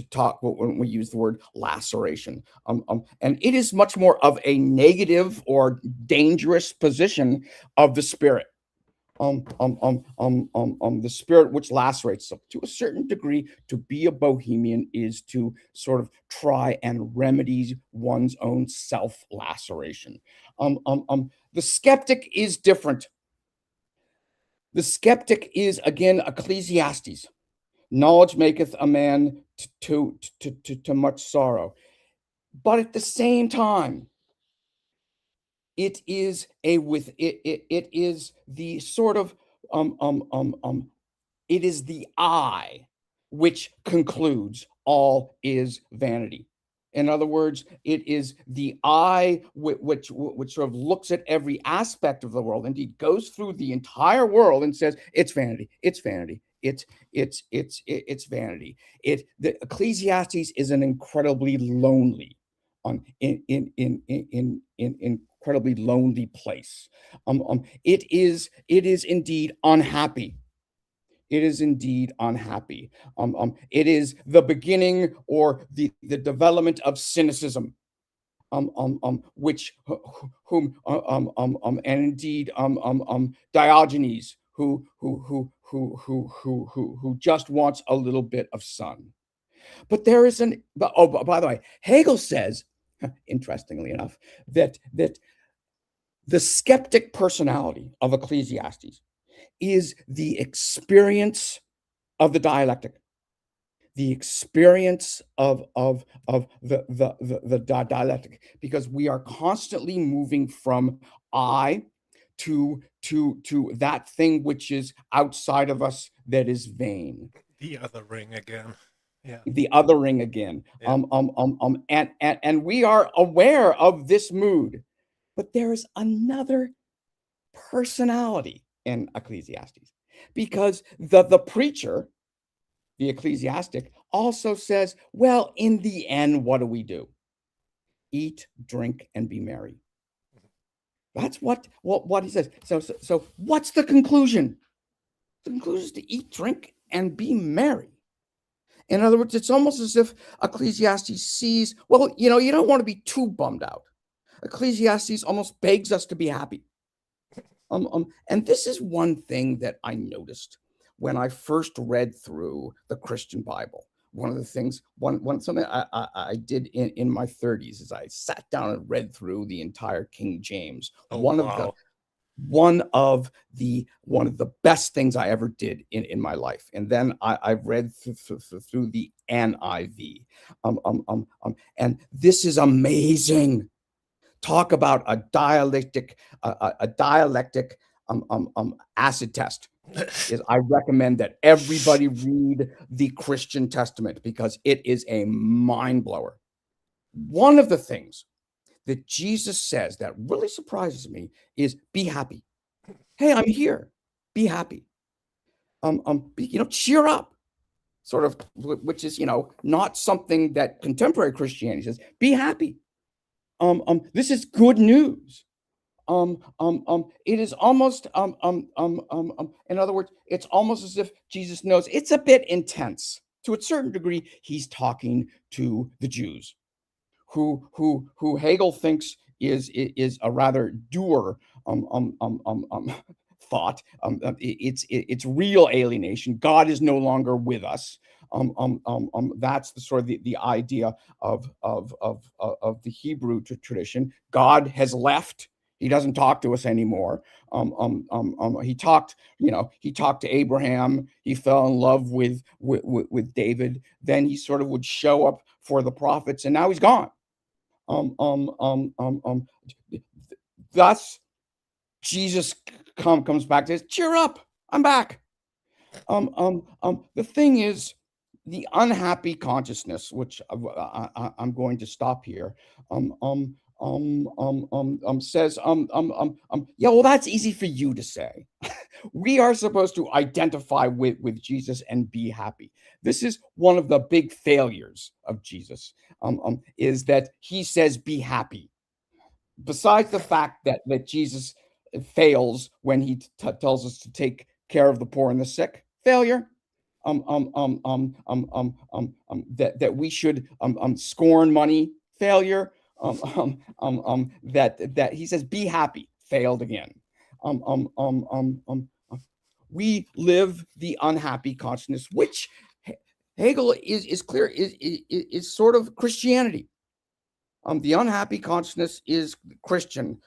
use the word laceration, and it is much more of a negative or dangerous position of the spirit. the spirit which lacerates them. To a certain degree, to be a bohemian is to sort of try and remedy one's own self-laceration. The skeptic is different. The skeptic is, again, Ecclesiastes. Knowledge maketh a man to much sorrow. But at the same time, it is it is the sort of it is the I which concludes all is vanity. In other words, it is the I which sort of looks at every aspect of the world, indeed goes through the entire world and says it's vanity, it's vanity, it's vanity. The Ecclesiastes is an incredibly lonely, incredibly lonely place. It is indeed unhappy. It is indeed unhappy. It is the beginning or the development of cynicism, which whom and indeed Diogenes, who just wants a little bit of sun. But there is an by the way, Hegel says, interestingly enough, that the skeptic personality of Ecclesiastes is the experience of the dialectic, the experience of the dialectic, because we are constantly moving from I to that thing which is outside of us that is vain.
The other ring again. Yeah.
The othering again.
Yeah.
And we are aware of this mood, but there is another personality in Ecclesiastes, because the preacher, the ecclesiastic, also says, well, in the end, what do? Eat, drink, and be merry. That's what he says. So what's the conclusion? The conclusion is to eat, drink, and be merry. In other words, it's almost as if Ecclesiastes sees, well, you don't want to be too bummed out. Ecclesiastes almost begs us to be happy. And this is one thing that I noticed when I first read through the Christian Bible. One of the things, something I did in my 30s is I sat down and read through the entire King James.
Oh,
one
wow.
of the best things I ever did in my life. And then I've read through the NIV. And this is amazing. Talk about a dialectic acid test. Is I recommend that everybody read the Christian Testament because it is a mind blower. One of the things that Jesus says that really surprises me is be happy. Hey, I'm here. Be happy. Cheer up. Sort of, which is not something that contemporary Christianity says. Be happy. This is good news. It is almost, in other words, it's almost as if Jesus knows it's a bit intense. To a certain degree, he's talking to the Jews, who Hegel thinks is a rather dour thought. It's real alienation. God is no longer with us. That's the sort of the idea of the Hebrew tradition. God has left. He doesn't talk to us anymore. He talked to Abraham. He fell in love with David. Then he sort of would show up for the prophets, and now he's gone. Thus, Jesus comes back and says, "Cheer up, I'm back." The thing is, the unhappy consciousness, which I'm going to stop here, says, yeah, well, that's easy for you to say. We are supposed to identify with Jesus and be happy. This is one of the big failures of Jesus, is that he says, be happy. Besides the fact that Jesus fails when he tells us to take care of the poor and the sick, failure. That we should scorn money, failure. That he says be happy, failed again. We live the unhappy consciousness, which Hegel is clear is sort of Christianity. The unhappy consciousness is Christian,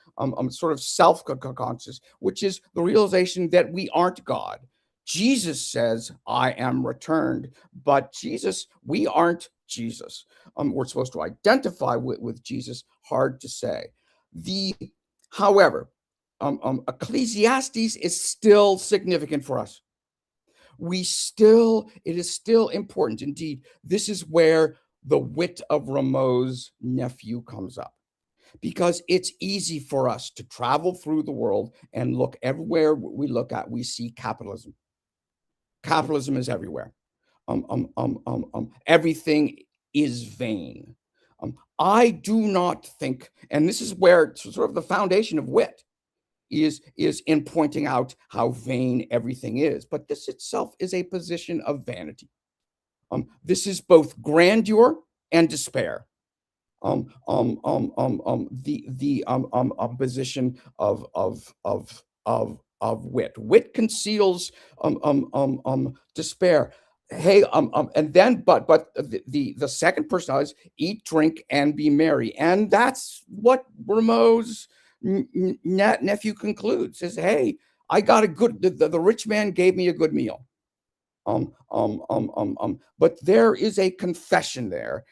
sort of self-conscious, which is the realization that we aren't God. Jesus says, I am returned, but we aren't Jesus. We're supposed to identify with Jesus, hard to say. However, Ecclesiastes is still significant for us. It is still important. Indeed, this is where the wit of Rameau's nephew comes up, because it's easy for us to travel through the world and look everywhere we look at, we see capitalism. Capitalism is everywhere. Everything is vain. I do not think, and this is where sort of the foundation of wit is in pointing out how vain everything is. But this itself is a position of vanity. This is both grandeur and despair. The position of wit. Wit conceals despair. Hey, and then, but the second person is eat, drink, and be merry, and that's what Rameau's nephew concludes. Says, hey, I got a good. The rich man gave me a good meal. But there is a confession there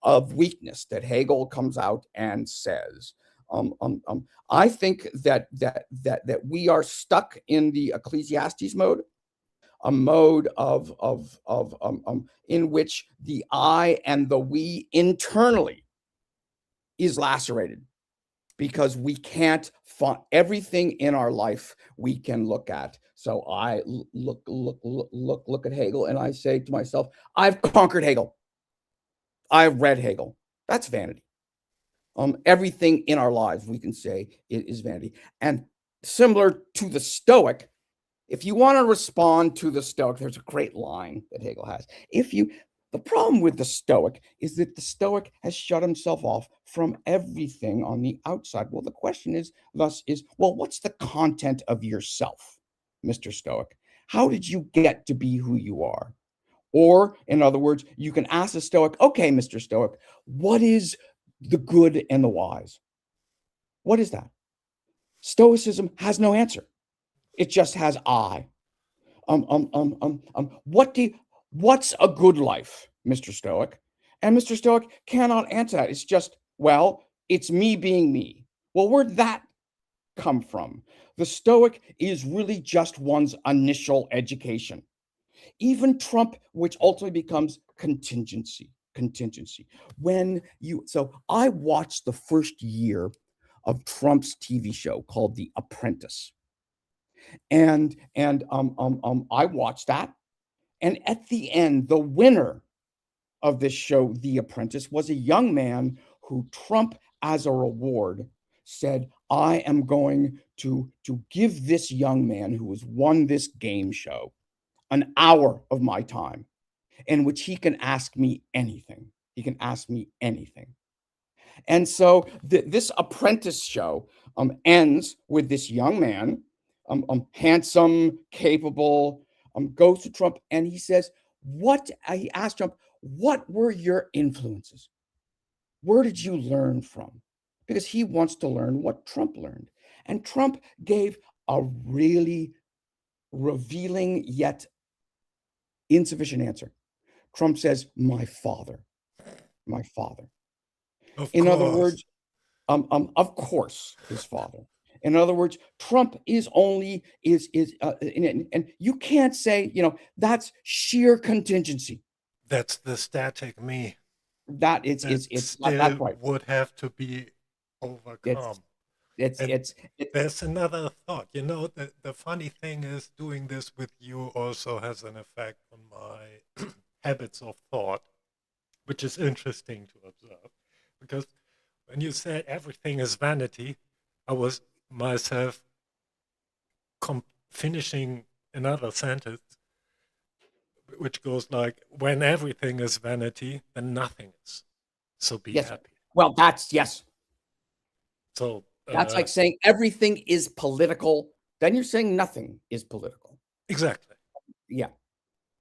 of weakness that Hegel comes out and says. I think that we are stuck in the Ecclesiastes mode, a mode in which the I and the we internally is lacerated, because we can't find everything in our life we can look at. So I look at Hegel and I say to myself, I've conquered Hegel. I've read Hegel. That's vanity. Everything in our lives we can say is vanity. And similar to the Stoic, if you want to respond to the Stoic, there's a great line that Hegel has. The problem with the Stoic is that the Stoic has shut himself off from everything on the outside. Well, the question is, what's the content of yourself, Mr. Stoic? How did you get to be who you are? Or, in other words, you can ask the Stoic, okay, Mr. Stoic, what is the good and the wise? What is that? Stoicism has no answer. It just has I. What's a good life, Mr. Stoic? And Mr. Stoic cannot answer that. It's just, it's me being me. Well, where'd that come from? The Stoic is really just one's initial education. Even Trump, which ultimately becomes contingency. So I watched the first year of Trump's TV show called The Apprentice. And I watched that. And at the end, the winner of this show, The Apprentice, was a young man who Trump, as a reward, said, I am going to give this young man who has won this game show an hour of my time in which he can ask me anything. He can ask me anything. And so this Apprentice show ends with this young man, handsome, capable, goes to Trump and he says, he asked Trump, what were your influences? Where did you learn from? Because he wants to learn what Trump learned. And Trump gave a really revealing yet insufficient answer. Trump says, my father. In other words, of course, his father. In other words, Trump is and you can't say, that's sheer contingency.
That's the static me.
That it's
still right. Would have to be overcome. There's another thought. The funny thing is, doing this with you also has an effect on my habits of thought, which is interesting to observe. Because when you said everything is vanity, I was myself finishing another sentence, which goes like, when everything is vanity, then nothing is. So be happy.
Well, yes.
So
that's like saying everything is political. Then you're saying nothing is political.
Exactly.
Yeah,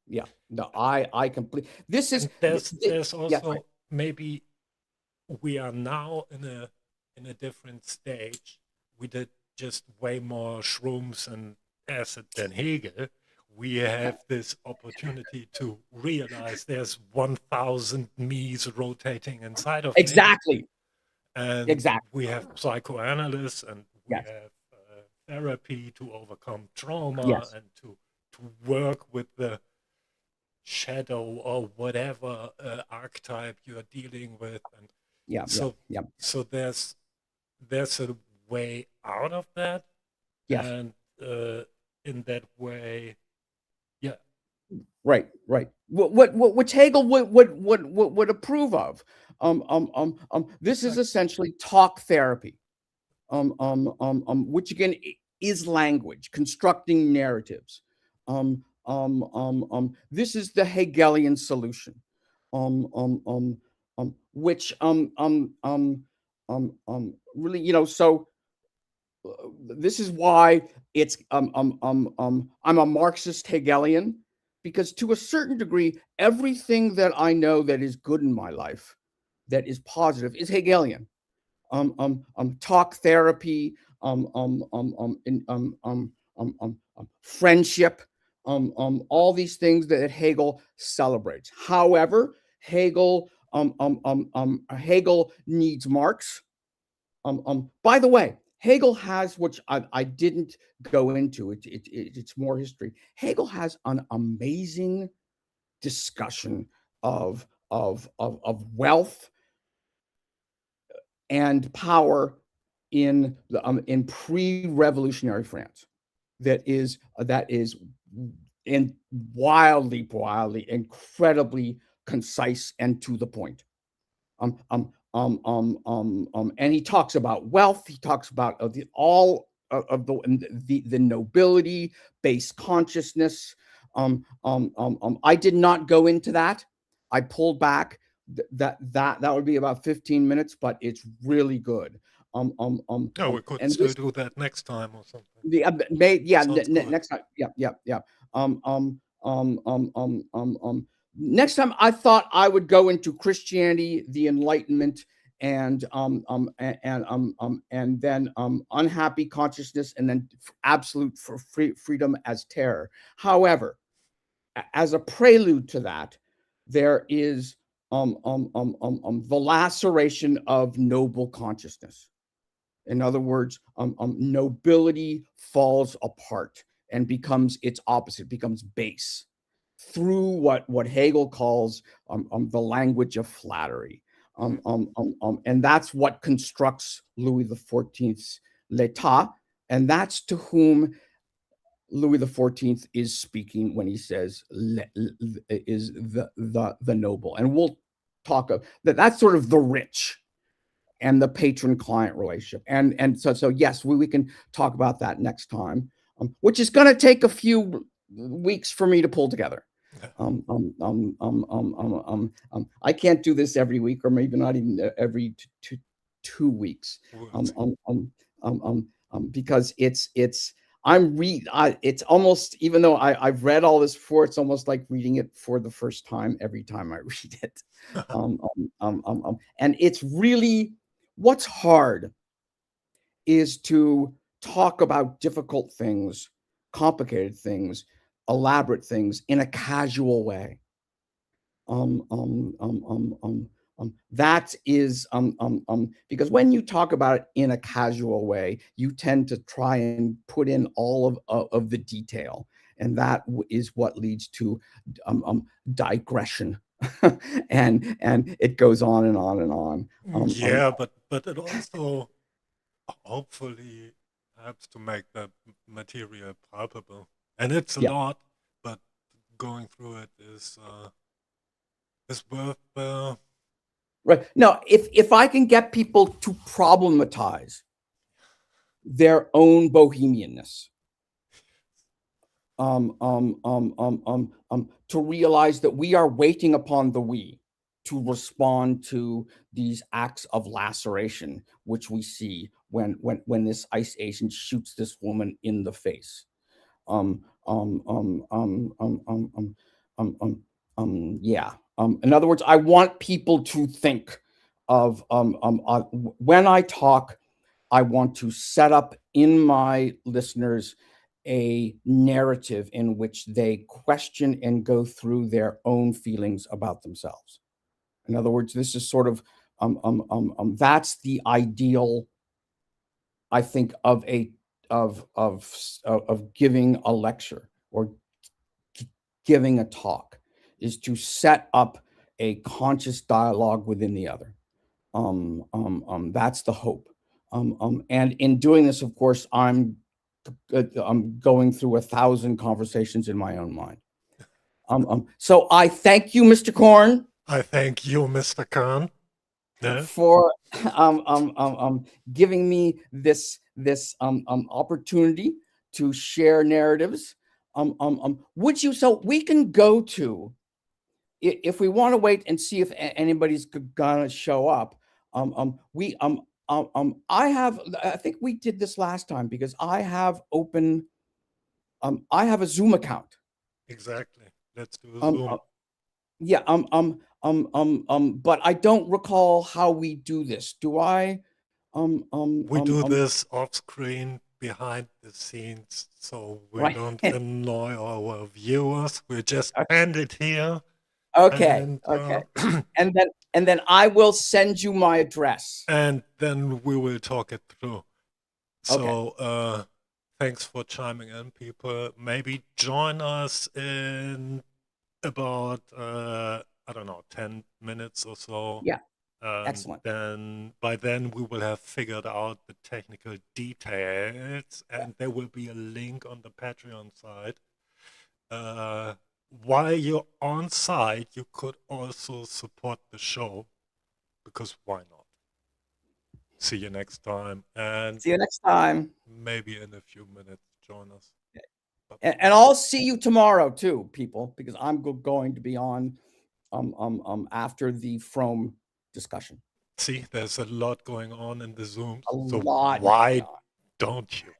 yeah. No, I completely. This is
And there's
yeah.
also maybe we are now in a different stage. We did just way more shrooms and acid than Hegel. We have this opportunity to realize there's 1,000 me's rotating inside of me,
Exactly,
and
exactly.
we have psychoanalysts and we
Yes,
have therapy to overcome trauma
yes.
and to work with the shadow or whatever archetype you are dealing with, and
Yeah, yeah,
so
yeah.
so there's a way out of that,
Yes.
and in that way, yeah,
Right, right. What which Hegel would approve of. This is
exactly.
essentially talk therapy. Which again is language, constructing narratives. This is the Hegelian solution, which really, so this is why it's I'm a Marxist Hegelian, because to a certain degree, everything that I know that is good in my life, that is positive, is Hegelian. Talk therapy, friendship, all these things that Hegel celebrates. However, Hegel needs Marx. By the way, Hegel has, which I didn't go into, it's more history. Hegel has an amazing discussion of wealth and power in pre-revolutionary France. That is in wildly, incredibly concise and to the point. And he talks about wealth. He talks about all of the nobility, base consciousness. I did not go into that. I pulled back. That would be about 15 minutes, but it's really good.
No, we could
And
still
this
do that next time or something.
the yeah,
Sounds good.
next time. Yeah, yeah, yeah. Um, um, um, um, um, um, um. Next time, I thought I would go into Christianity, the Enlightenment, and then unhappy consciousness, and then absolute freedom as terror. However, as a prelude to that, there is the laceration of noble consciousness. In other words, nobility falls apart and becomes its opposite, becomes base through what Hegel calls the language of flattery.
Mhm.
And that's what constructs Louis XIV's L'Etat. And that's to whom Louis XIV is speaking when he says is the noble. And we'll talk of that. That's sort of the rich and the patron client relationship. And so yes, we can talk about that next time, which is going to take a few weeks for me to pull together. I can't do this every week, or maybe not even every 2 weeks,
We'll
um,
see.
um, um, because it's almost, even though I've read all this before, it's almost like reading it for the first time every time I read it. And it's really, what's hard is to talk about difficult things, complicated things, elaborate things in a casual way. That is because when you talk about it in a casual way, you tend to try and put in all of the detail, and that is what leads to digression, and it goes on and on and on.
Yeah, but it also hopefully helps to make the material palpable, and it's a
Yeah.
lot, but going through it is worth.
Right. No, if I can get people to problematize their own bohemianness, to realize that we are waiting upon the we to respond to these acts of laceration, which we see when this ice agent shoots this woman in the face. Yeah. In other words, I want people to think of when I talk, I want to set up in my listeners a narrative in which they question and go through their own feelings about themselves. In other words, this is sort of that's the ideal, I think, of giving a lecture or giving a talk, is to set up a conscious dialogue within the other. That's the hope. And in doing this, of course, I'm going through 1,000 conversations in my own mind. So I thank you, Mr. Korn.
I thank you, Mr. Kern. Yeah.
For giving me this opportunity to share narratives. Would you? So we can go to, if we want to wait and see if anybody's gonna show up. I have. I think we did this last time because I have open. I have a Zoom account.
Exactly. Let's do a Zoom.
Yeah. But I don't recall how we do this. Do I?
We do this off screen, behind the scenes, so we don't annoy our viewers. We just end it here.
Okay.
And,
okay. and then I will send you my address.
And then we will talk it through. So thanks for chiming in, people. Maybe join us in about I don't know, 10 minutes or so.
Yeah. Excellent.
Then by then we will have figured out the technical details, and there will be a link on the Patreon side. While you're on site, you could also support the show, because why not? See you next time. And
see you next time.
Maybe in a few minutes, join us.
And I'll see you tomorrow too, people, because I'm going to be on after the Frome discussion.
See, there's a lot going on in the Zoom.
A
so
lot.
Why don't you?